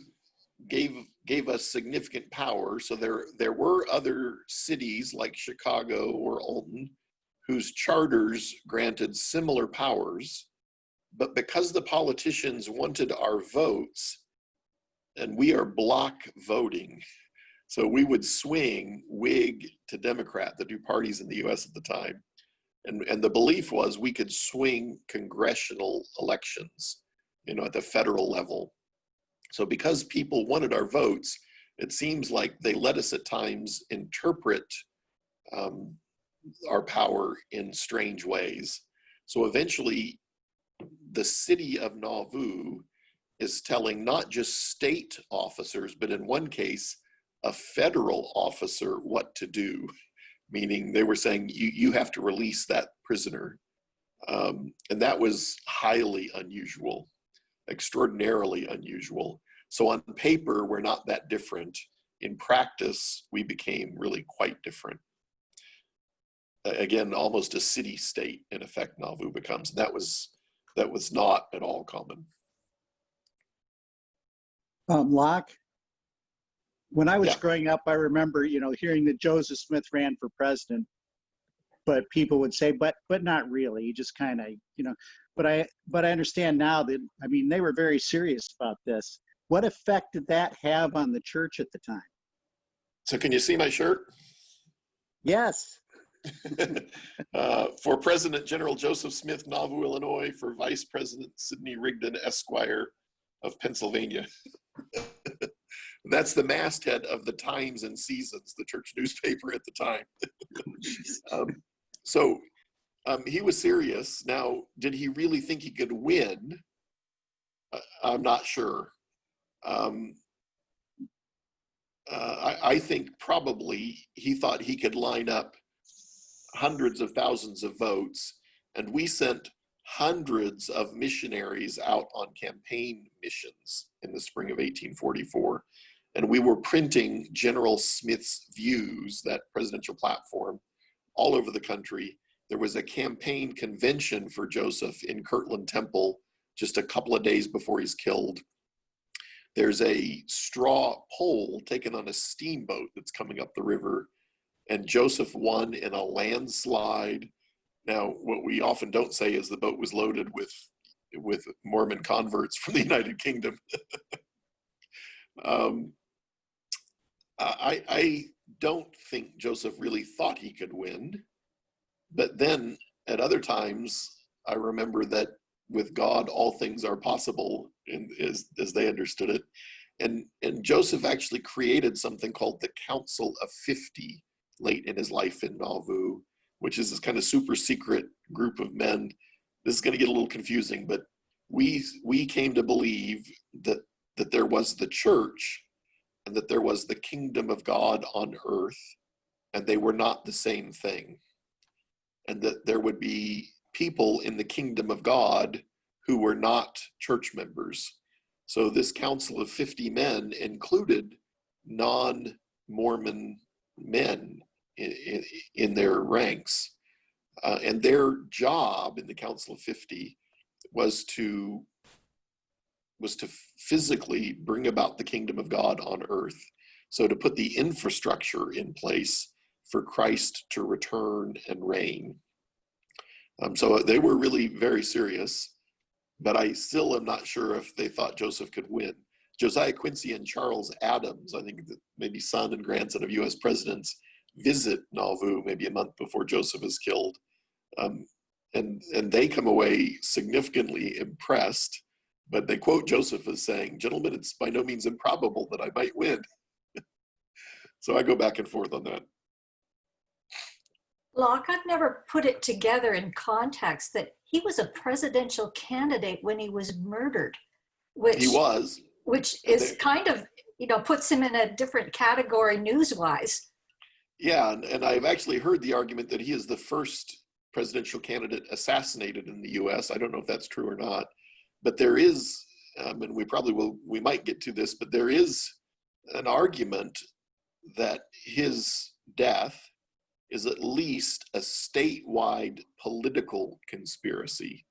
gave us significant power. So there were other cities like Chicago or Alton whose charters granted similar powers, but because the politicians wanted our votes, and we are block voting, so we would swing Whig to Democrat, the two parties in the US at the time, and the belief was we could swing congressional elections, you know, at the federal level. So because people wanted our votes, it seems like they let us at times interpret our power in strange ways. So eventually, the city of Nauvoo is telling not just state officers, but in one case, a federal officer what to do, meaning they were saying, you have to release that prisoner. And that was highly unusual, extraordinarily unusual. So on paper, we're not that different. In practice, we became really quite different. Again, almost a city-state, in effect, Nauvoo becomes. That was not at all common. Locke, when I was Yeah. growing up, I remember, hearing that Joseph Smith ran for president, but people would say, but not really. He just kind of, but I understand now that, they were very serious about this. What effect did that have on the church at the time? So can you see my shirt? Yes. For President General Joseph Smith, Nauvoo, Illinois, for Vice President Sidney Rigdon, Esquire of Pennsylvania. That's the masthead of the Times and Seasons, the church newspaper at the time. He was serious. Now, did he really think he could win? I'm not sure. I think probably he thought he could line up hundreds of thousands of votes, and we sent hundreds of missionaries out on campaign missions in the spring of 1844. And we were printing General Smith's views, that presidential platform, all over the country. There was a campaign convention for Joseph in Kirtland Temple just a couple of days before he's killed. There's a straw poll taken on a steamboat that's coming up the river, and Joseph won in a landslide. Now, what we often don't say is the boat was loaded with Mormon converts from the United Kingdom. I don't think Joseph really thought he could win, but then at other times, I remember that with God, all things are possible, as they understood it. And Joseph actually created something called the Council of 50 late in his life in Nauvoo, which is this kind of super secret group of men. This is going to get a little confusing, but we came to believe that there was the church and that there was the kingdom of God on earth, and they were not the same thing. And that there would be people in the kingdom of God who were not church members. So this council of 50 men included non-Mormon men in their ranks. And their job in the Council of 50 was to physically bring about the kingdom of God on earth. So to put the infrastructure in place for Christ to return and reign. So they were really very serious, but I still am not sure if they thought Joseph could win. Josiah Quincy and Charles Adams, I think maybe son and grandson of US presidents, visit Nauvoo maybe a month before Joseph is killed. And they come away significantly impressed, but they quote Joseph as saying, "Gentlemen, it's by no means improbable that I might win." So I go back and forth on that. Locke, I've never put it together in context that he was a presidential candidate when he was murdered, which is kind of, puts him in a different category news-wise. Yeah, and I've actually heard the argument that he is the first presidential candidate assassinated in the US. I don't know if that's true or not, but there is, and we might get to this, but there is an argument that his death is at least a statewide political conspiracy,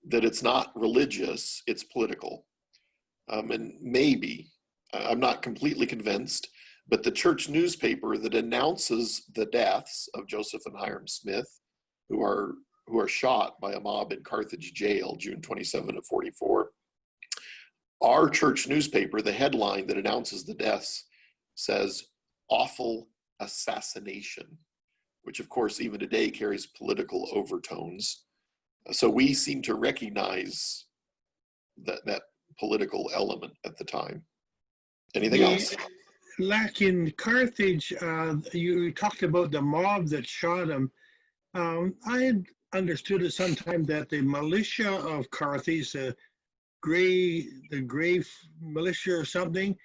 that it's not religious, it's political. And maybe, I'm not completely convinced, but the church newspaper that announces the deaths of Joseph and Hiram Smith, who are shot by a mob in Carthage jail, June 27 of 44, our church newspaper, the headline that announces the deaths says, "Awful assassination," which of course even today carries political overtones. So we seem to recognize that political element at the time. Anything else? Like in Carthage, you talked about the mob that shot him. I had understood at some time that the militia of Carthage, the gray militia or something,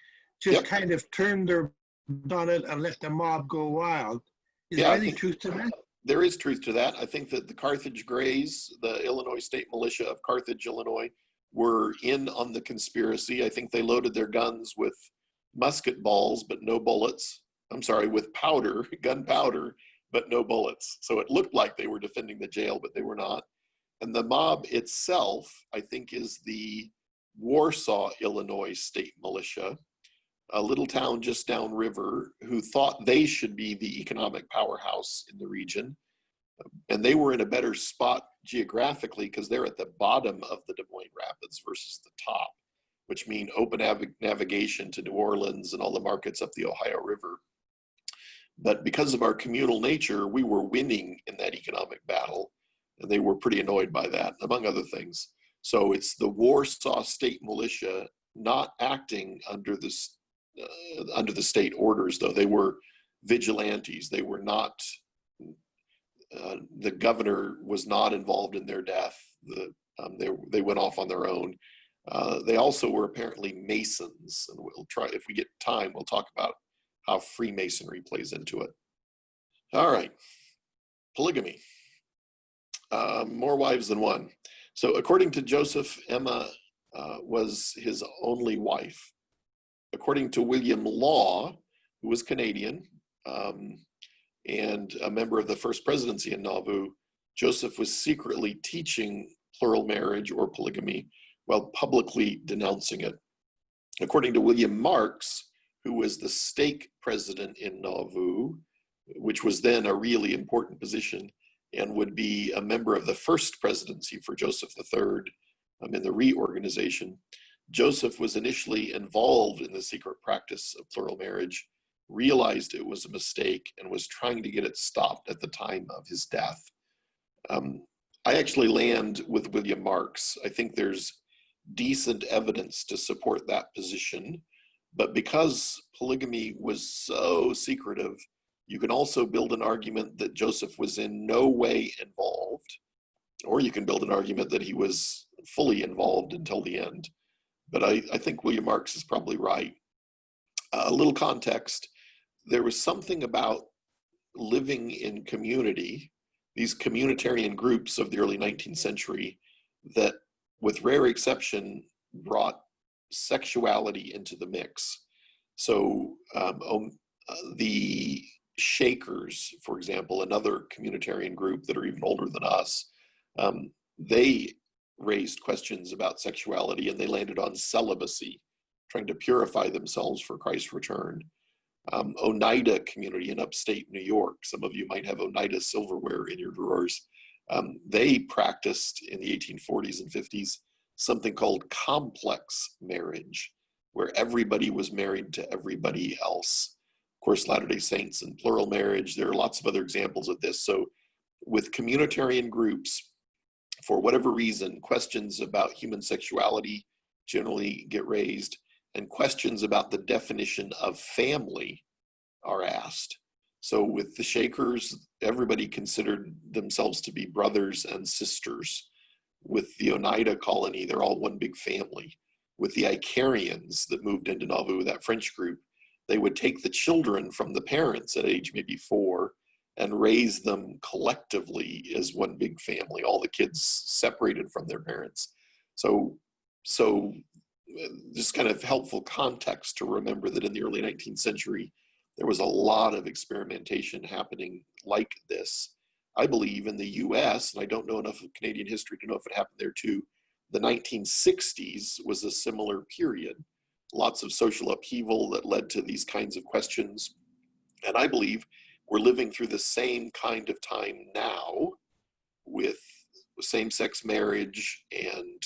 just kind of turned their on it and let the mob go wild. Is there any truth to that? There is truth to that. I think that the Carthage Grays, the Illinois State Militia of Carthage, Illinois, were in on the conspiracy. I think they loaded their guns with musket balls, but no bullets. I'm sorry, with powder, gunpowder, but no bullets. So it looked like they were defending the jail, but they were not. And the mob itself, I think, is the Warsaw, Illinois State Militia, a little town just downriver, who thought they should be the economic powerhouse in the region. And they were in a better spot geographically because they're at the bottom of the Des Moines Rapids versus the top, which mean open navigation to New Orleans and all the markets up the Ohio River. But because of our communal nature, we were winning in that economic battle, and they were pretty annoyed by that, among other things. So it's the Warsaw State Militia not acting under the state orders, though. They were vigilantes. They were not the governor was not involved in their death. They went off on their own. They also were apparently Masons, and we'll try, if we get time, we'll talk about how Freemasonry plays into it. All right, polygamy. More wives than one. So according to Joseph, Emma was his only wife. According to William Law, who was Canadian and a member of the first presidency in Nauvoo, Joseph was secretly teaching plural marriage or polygamy while publicly denouncing it. According to William Marks, who was the stake president in Nauvoo, which was then a really important position and would be a member of the first presidency for Joseph III in the reorganization, Joseph was initially involved in the secret practice of plural marriage, realized it was a mistake, and was trying to get it stopped at the time of his death. I actually land with William Marks. I think there's decent evidence to support that position, but because polygamy was so secretive, you can also build an argument that Joseph was in no way involved, or you can build an argument that he was fully involved until the end. But I think William Marks is probably right. A little context, there was something about living in community, these communitarian groups of the early 19th century, that with rare exception brought sexuality into the mix. So the Shakers, for example, another communitarian group that are even older than us, they raised questions about sexuality, and they landed on celibacy, trying to purify themselves for Christ's return. Oneida community in upstate New York, some of you might have Oneida silverware in your drawers. They practiced in the 1840s and 50s something called complex marriage, where everybody was married to everybody else. Of course, Latter-day Saints and plural marriage, there are lots of other examples of this. So with communitarian groups, for whatever reason, questions about human sexuality generally get raised, and questions about the definition of family are asked. So with the Shakers, everybody considered themselves to be brothers and sisters. With the Oneida colony, they're all one big family. With the Icarians that moved into Nauvoo, that French group, they would take the children from the parents at age maybe 4 and raise them collectively as one big family, all the kids separated from their parents. So just kind of helpful context to remember that in the early 19th century, there was a lot of experimentation happening like this. I believe in the US, and I don't know enough of Canadian history to know if it happened there too, the 1960s was a similar period. Lots of social upheaval that led to these kinds of questions. And I believe we're living through the same kind of time now with same-sex marriage and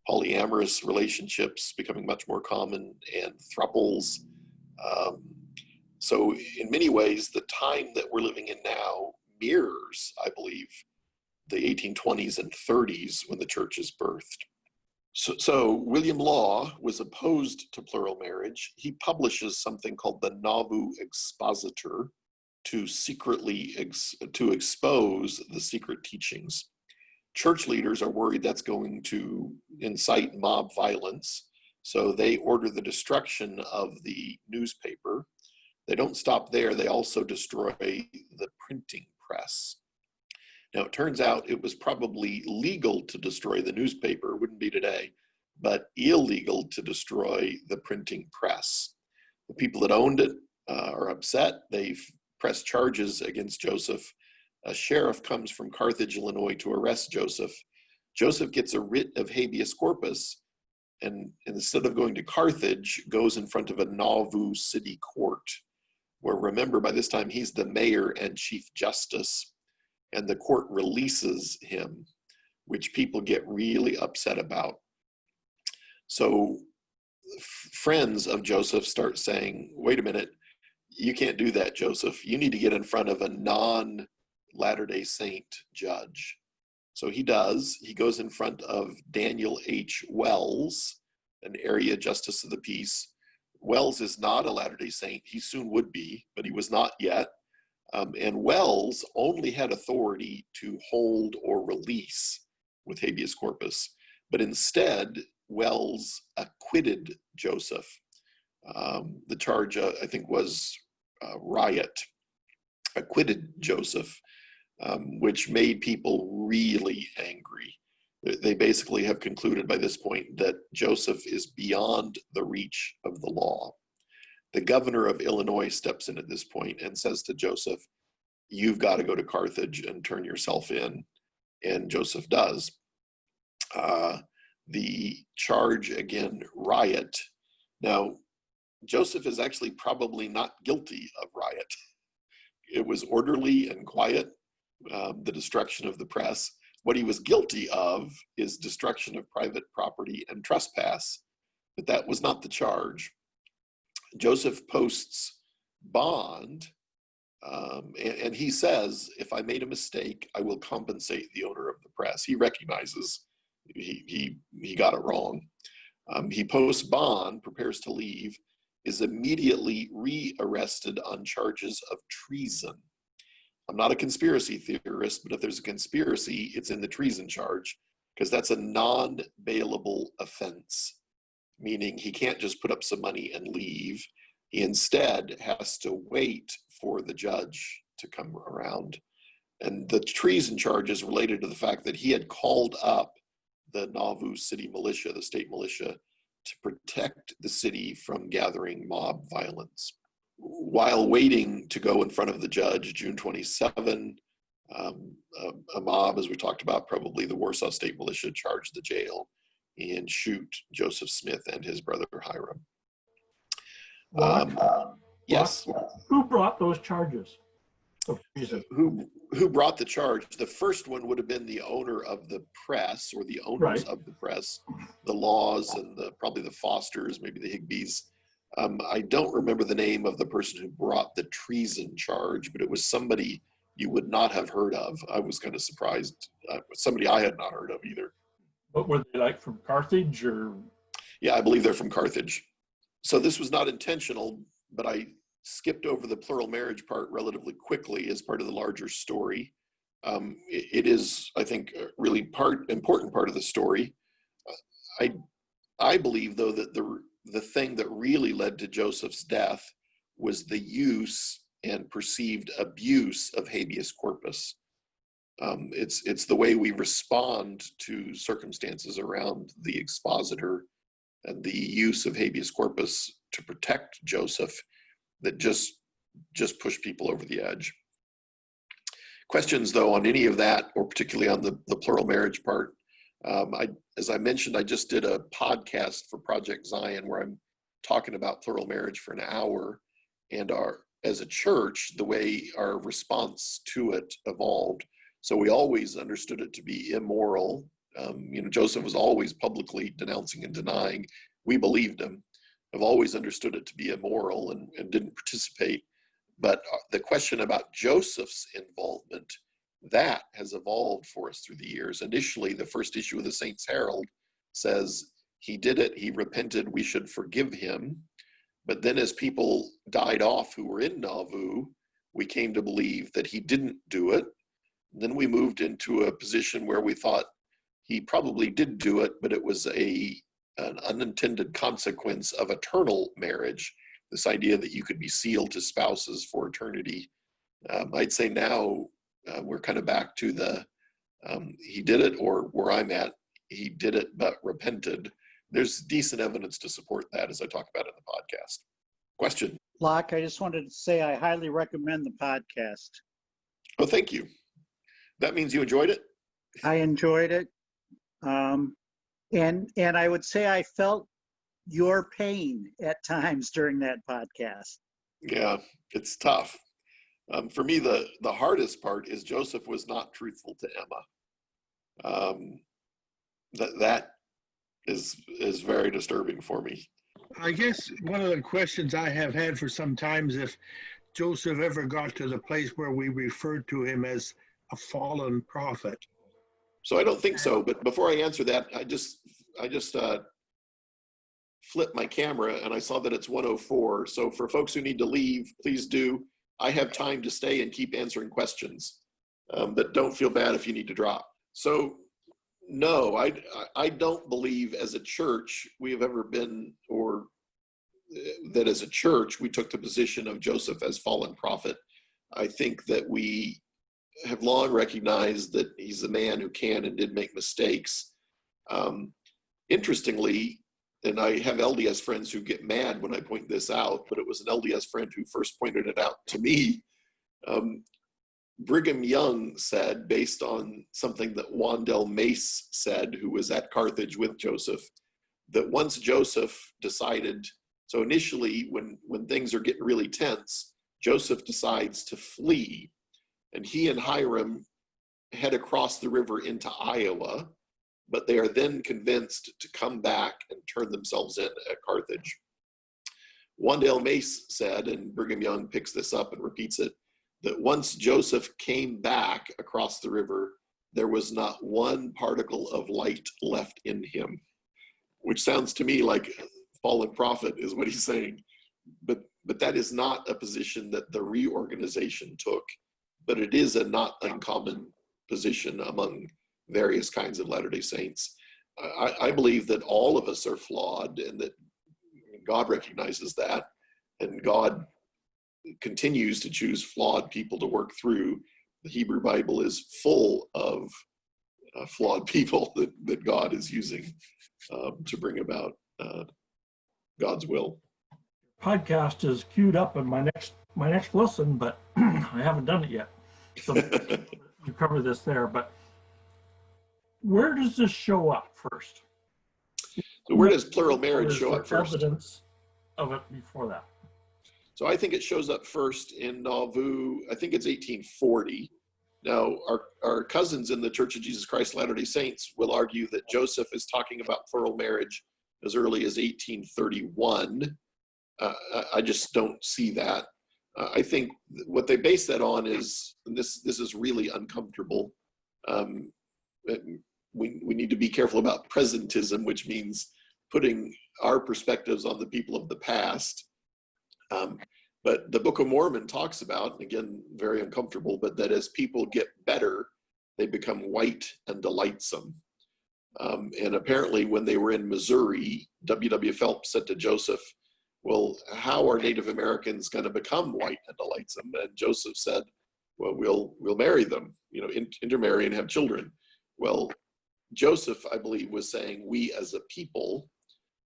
polyamorous relationships becoming much more common, and thruples. So in many ways, the time that we're living in now mirrors, I believe, the 1820s and 30s when the church is birthed. So William Law was opposed to plural marriage. He publishes something called the Nauvoo Expositor to secretly to expose the secret teachings. Church leaders are worried that's going to incite mob violence, so they order the destruction of the newspaper. They don't stop there, they also destroy the printing press. Now, it turns out it was probably legal to destroy the newspaper, it wouldn't be today, but illegal to destroy the printing press. The people that owned it are upset. They've pressed charges against Joseph. A sheriff comes from Carthage, Illinois to arrest Joseph. Joseph gets a writ of habeas corpus, and instead of going to Carthage, goes in front of a Nauvoo city court, where, remember, by this time he's the mayor and chief justice, and the court releases him, which people get really upset about. So friends of Joseph start saying, wait a minute, you can't do that, Joseph. You need to get in front of a non-Latter-day Saint judge. So he does. He goes in front of Daniel H. Wells, an area justice of the peace. Wells is not a Latter-day Saint. He soon would be, but he was not yet. And Wells only had authority to hold or release with habeas corpus, but instead Wells acquitted Joseph. The charge, I think, was riot. Acquitted Joseph, which made people really angry. They basically have concluded by this point that Joseph is beyond the reach of the law. The governor of Illinois steps in at this point and says to Joseph, "You've got to go to Carthage and turn yourself in." And Joseph does. The charge, again, riot. Now, Joseph is actually probably not guilty of riot. It was orderly and quiet, the destruction of the press. What he was guilty of is destruction of private property and trespass, but that was not the charge. Joseph posts bond, and he says, "If I made a mistake, I will compensate the owner of the press." He recognizes he got it wrong. He posts bond, prepares to leave, is immediately re-arrested on charges of treason. I'm not a conspiracy theorist, but if there's a conspiracy, it's in the treason charge, because that's a non-bailable offense, meaning he can't just put up some money and leave. He instead has to wait for the judge to come around. And the treason charge is related to the fact that he had called up the Nauvoo city militia, the state militia, to protect the city from gathering mob violence. While waiting to go in front of the judge, June 27, a mob, as we talked about, probably the Warsaw State Militia, charged the jail and shoot Joseph Smith and his brother Hiram. Yes. Who brought those charges of treason? Who brought the charge? The first one would have been the owner of the press, or the owners of the press, the Laws and probably the Fosters, maybe the Higbees. I don't remember the name of the person who brought the treason charge, but it was somebody you would not have heard of. I was kind of surprised. Somebody I had not heard of either. What were they, like from Carthage or? Yeah, I believe they're from Carthage. So this was not intentional, but I skipped over the plural marriage part relatively quickly as part of the larger story. It is, I think, a really important part of the story. I believe, though, that the thing that really led to Joseph's death was the use and perceived abuse of habeas corpus. It's the way we respond to circumstances around the expositor, and the use of habeas corpus to protect Joseph that just pushed people over the edge. Questions, though, on any of that, or particularly on the plural marriage part? As I mentioned, I just did a podcast for Project Zion where I'm talking about plural marriage for an hour, and as a church, the way our response to it evolved. So we always understood it to be immoral. Joseph was always publicly denouncing and denying. We believed him. I've always understood it to be immoral and didn't participate. But the question about Joseph's involvement, that has evolved for us through the years. Initially, the first issue of the Saints Herald says, he did it, he repented, we should forgive him. But then as people died off who were in Nauvoo, we came to believe that he didn't do it. Then we moved into a position where we thought he probably did do it, but it was an unintended consequence of eternal marriage, this idea that you could be sealed to spouses for eternity. I'd say now we're kind of back to he did it, or where I'm at, he did it but repented. There's decent evidence to support that, as I talk about it in the podcast. Question? Locke, I just wanted to say I highly recommend the podcast. Oh, thank you. That means you enjoyed it? I enjoyed it. And I would say I felt your pain at times during that podcast. Yeah, it's tough. For me, the hardest part is Joseph was not truthful to Emma. That is very disturbing for me. I guess one of the questions I have had for some time is if Joseph ever got to the place where we referred to him as a fallen prophet. So I don't think so, but before I answer that, I just flipped my camera and I saw that it's 1:04. So for folks who need to leave, please do. I have time to stay and keep answering questions. But don't feel bad if you need to drop. So no, I don't believe as a church we have ever been, or that as a church we took the position of Joseph as fallen prophet. I think that we have long recognized that he's a man who can and did make mistakes. Interestingly, and I have LDS friends who get mad when I point this out, but it was an LDS friend who first pointed it out to me. Brigham Young said, based on something that Wandel Mace said, who was at Carthage with Joseph, that once Joseph decided, so initially when things are getting really tense, Joseph decides to flee, and he and Hiram head across the river into Iowa, but they are then convinced to come back and turn themselves in at Carthage. Wandel Mace said, and Brigham Young picks this up and repeats it, that once Joseph came back across the river, there was not one particle of light left in him, which sounds to me like fallen prophet is what he's saying. But that is not a position that the reorganization took, but it is a not uncommon position among various kinds of Latter-day Saints. I believe that all of us are flawed, and that God recognizes that, and God continues to choose flawed people to work through. The Hebrew Bible is full of flawed people that God is using to bring about God's will. Podcast is queued up in my next listen, but I haven't done it yet. So you cover this there, but where does this show up first? So where does plural marriage show up first? Evidence of it before that. So I think it shows up first in Nauvoo. I think it's 1840. Now, our cousins in the Church of Jesus Christ Latter-day Saints will argue that Joseph is talking about plural marriage as early as 1831. I just don't see that. I think what they base that on is, and this is really uncomfortable. We need to be careful about presentism, which means putting our perspectives on the people of the past. But the Book of Mormon talks about, and again, very uncomfortable, but that as people get better, they become white and delightsome. And apparently when they were in Missouri, W.W. Phelps said to Joseph, well, how are Native Americans going to become white and delightsome? And Joseph said, well, we'll marry them, intermarry and have children. Well, Joseph, I believe, was saying we as a people.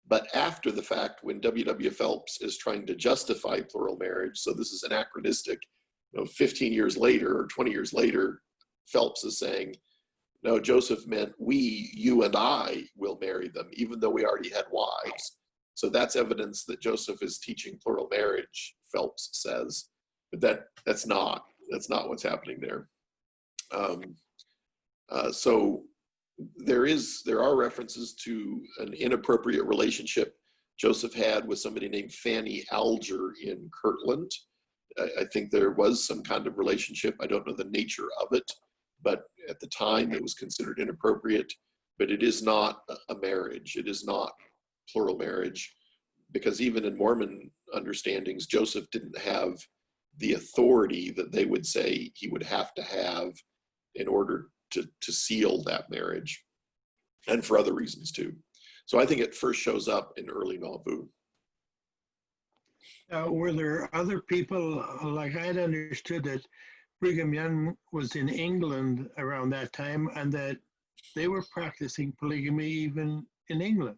But after the fact, when W.W. Phelps is trying to justify plural marriage, so this is anachronistic, 15 years later or 20 years later, Phelps is saying, no, Joseph meant we, you and I will marry them, even though we already had wives. So that's evidence that Joseph is teaching plural marriage, Phelps says. But that's not what's happening there. So there are references to an inappropriate relationship Joseph had with somebody named Fanny Alger in Kirtland. I think there was some kind of relationship. I don't know the nature of it, but at the time it was considered inappropriate. But it is not a marriage. It is not plural marriage, because even in Mormon understandings, Joseph didn't have the authority that they would say he would have to have in order to seal that marriage, and for other reasons too. So I think it first shows up in early Nauvoo. Were there other people, like I'd understood that Brigham Young was in England around that time, and that they were practicing polygamy even in England?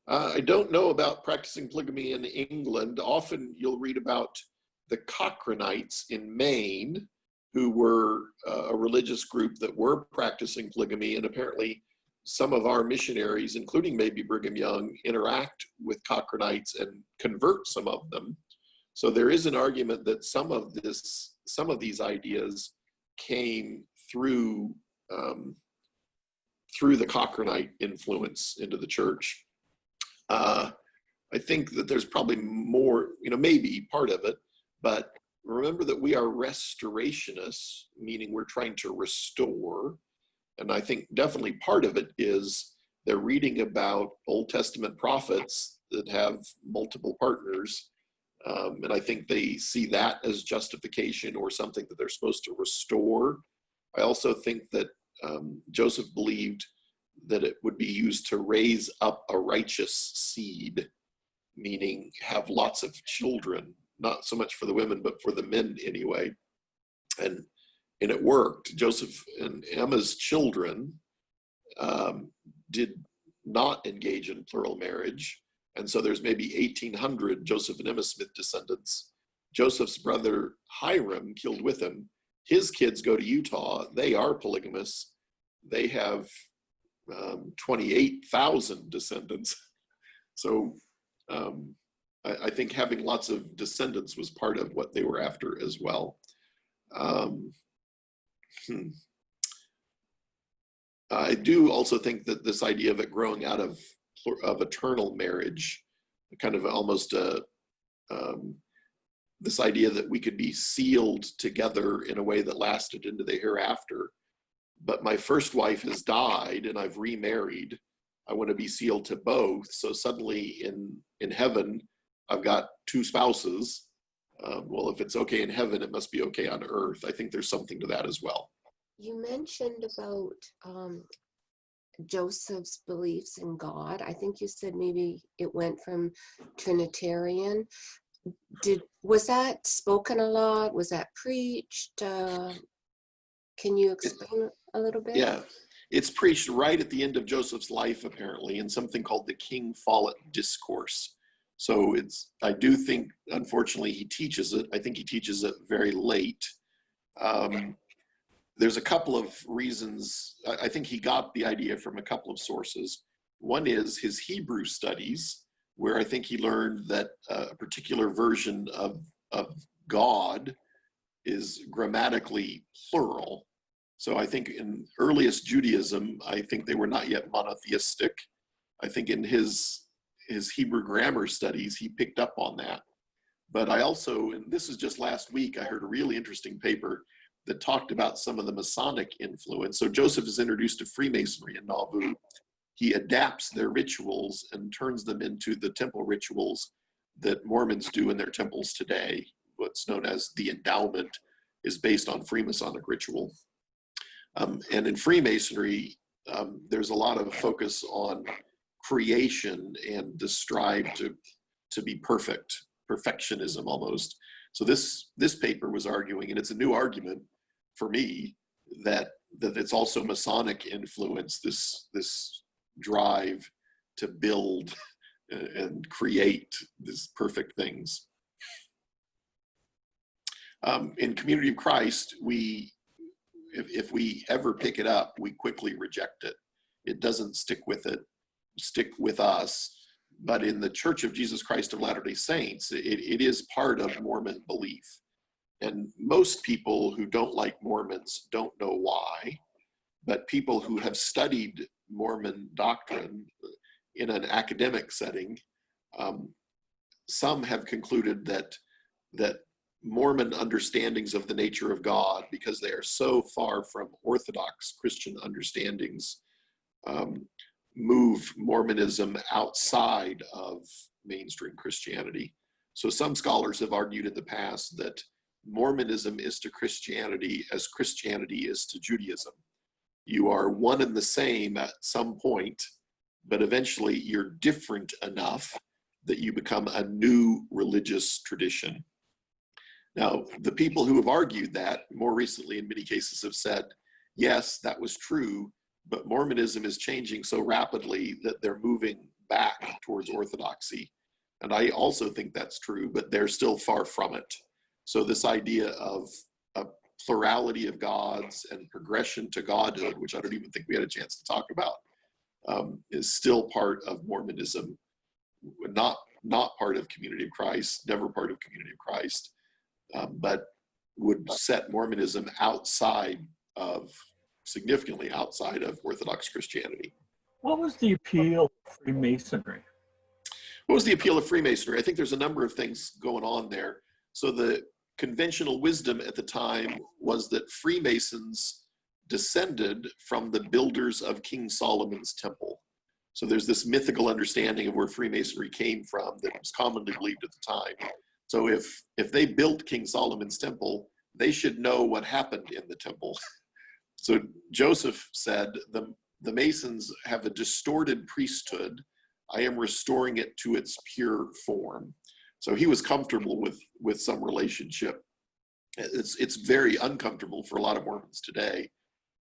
I don't know about practicing polygamy in England. Often you'll read about the Cochranites in Maine, who were a religious group that were practicing polygamy, and apparently some of our missionaries, including maybe Brigham Young, interact with Cochranites and convert some of them. So there is an argument that some of these ideas came through the Cochranite influence into the church. I think that there's probably more, maybe part of it, but remember that we are restorationists, meaning we're trying to restore. And I think definitely part of it is they're reading about Old Testament prophets that have multiple partners, And I think they see that as justification or something that they're supposed to restore. I also think that Joseph believed that it would be used to raise up a righteous seed, meaning have lots of children, not so much for the women, but for the men anyway. And it worked. Joseph and Emma's children did not engage in plural marriage. And so there's maybe 1,800 Joseph and Emma Smith descendants. Joseph's brother Hiram killed with him. His kids go to Utah. They are polygamous. They have 28,000 descendants. So I think having lots of descendants was part of what they were after as well. I do also think that this idea of it growing out of eternal marriage, kind of almost this idea that we could be sealed together in a way that lasted into the hereafter. But my first wife has died and I've remarried. I want to be sealed to both. So suddenly in heaven, I've got two spouses. Well, if it's okay in heaven, it must be okay on earth. I think there's something to that as well. You mentioned about Joseph's beliefs in God. I think you said maybe it went from Trinitarian. Was that spoken a lot? Was that preached? Can you explain a little bit? Yeah, it's preached right at the end of Joseph's life, apparently, in something called the King Follett Discourse. So I do think, unfortunately, he teaches it. I think he teaches it very late. There's a couple of reasons. I think he got the idea from a couple of sources. One is his Hebrew studies, where I think he learned that a particular version of God is grammatically plural. So I think in earliest Judaism, I think they were not yet monotheistic. I think in his Hebrew grammar studies, he picked up on that. But I also, and this is just last week, I heard a really interesting paper that talked about some of the Masonic influence. So Joseph is introduced to Freemasonry in Nauvoo. He adapts their rituals and turns them into the temple rituals that Mormons do in their temples today. What's known as the endowment is based on Freemasonic ritual. And in Freemasonry, there's a lot of focus on creation and the strive to be perfect, perfectionism almost. So this paper was arguing, and it's a new argument for me, that it's also Masonic influence, this drive to build and create these perfect things. In Community of Christ, if we ever pick it up, we quickly reject it. It doesn't stick with us. But in the Church of Jesus Christ of Latter-day Saints, it is part of Mormon belief. And most people who don't like Mormons don't know why, but people who have studied Mormon doctrine in an academic setting, some have concluded that Mormon understandings of the nature of God, because they are so far from Orthodox Christian understandings, move Mormonism outside of mainstream Christianity. So some scholars have argued in the past that Mormonism is to Christianity as Christianity is to Judaism. You are one and the same at some point, but eventually you're different enough that you become a new religious tradition. Now, the people who have argued that more recently in many cases have said, yes, that was true, but Mormonism is changing so rapidly that they're moving back towards orthodoxy. And I also think that's true, but they're still far from it. So this idea of a plurality of gods and progression to godhood, which I don't even think we had a chance to talk about, is still part of Mormonism, not part of Community of Christ, never part of Community of Christ, but would set Mormonism significantly outside of Orthodox Christianity. What was the appeal of Freemasonry? What was the appeal of Freemasonry? I think there's a number of things going on there. So the conventional wisdom at the time was that Freemasons descended from the builders of King Solomon's temple. So there's this mythical understanding of where Freemasonry came from that was commonly believed at the time. So if they built King Solomon's temple, they should know what happened in the temple. So Joseph said, the Masons have a distorted priesthood. I am restoring it to its pure form. So he was comfortable with some relationship. It's very uncomfortable for a lot of Mormons today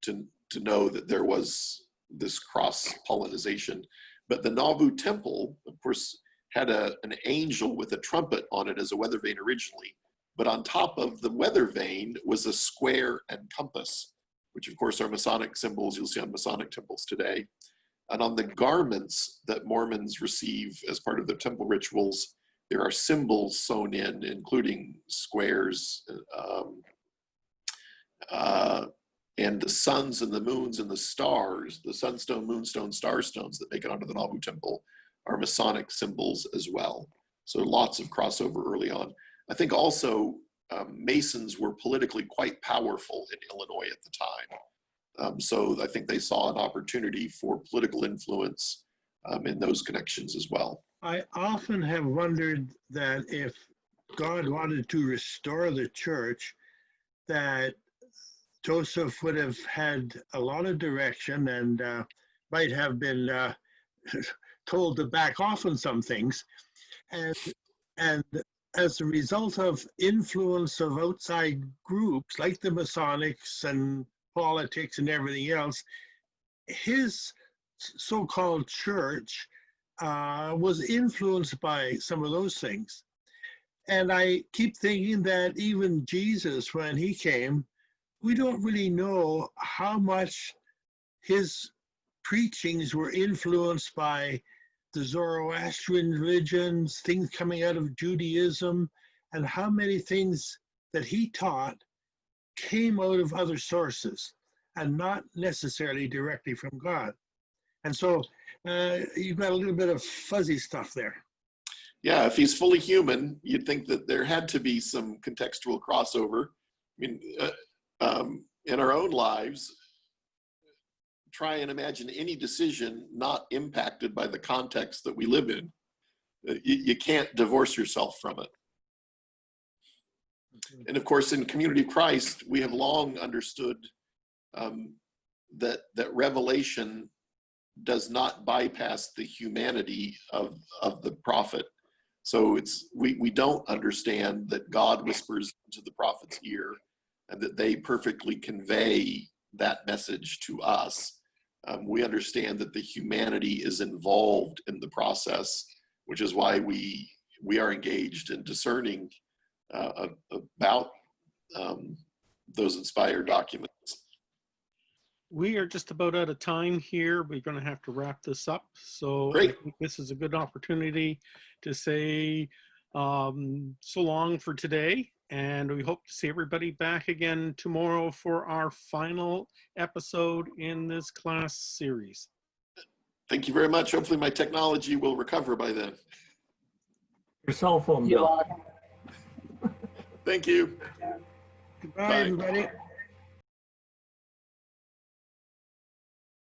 to know that there was this cross-pollination. But the Nauvoo Temple, of course, had an angel with a trumpet on it as a weather vane originally. But on top of the weather vane was a square and compass, which of course are Masonic symbols you'll see on Masonic temples today. And on the garments that Mormons receive as part of their temple rituals, there are symbols sewn in, including squares, and the suns and the moons and the stars, the sunstone, moonstone, starstones that make it onto the Nauvoo Temple are Masonic symbols as well. So lots of crossover early on. I think also Masons were politically quite powerful in Illinois at the time. So I think they saw an opportunity for political influence in those connections as well. I often have wondered that if God wanted to restore the church, that Joseph would have had a lot of direction and might have been told to back off on some things. And as a result of influence of outside groups like the Masonics and politics and everything else, his so-called church was influenced by some of those things. And I keep thinking that even Jesus, when he came, we don't really know how much his preachings were influenced by the Zoroastrian religions, things coming out of Judaism, and how many things that he taught came out of other sources and not necessarily directly from God. And so you've got a little bit of fuzzy stuff there. Yeah, if he's fully human, you'd think that there had to be some contextual crossover. I mean, in our own lives, try and imagine any decision not impacted by the context that we live in. You can't divorce yourself from it. And of course, in Community of Christ, we have long understood that revelation does not bypass the humanity of the prophet. So we don't understand that God whispers into the prophet's ear and that they perfectly convey that message to us. We understand that the humanity is involved in the process, which is why we are engaged in discerning about those inspired documents. We are just about out of time here. We're going to have to wrap this up. So Great. I think this is a good opportunity to say so long for today. And we hope to see everybody back again tomorrow for our final episode in this class series. Thank you very much. Hopefully my technology will recover by then. Your cell phone bill. Thank you. Goodbye, Bye. everybody.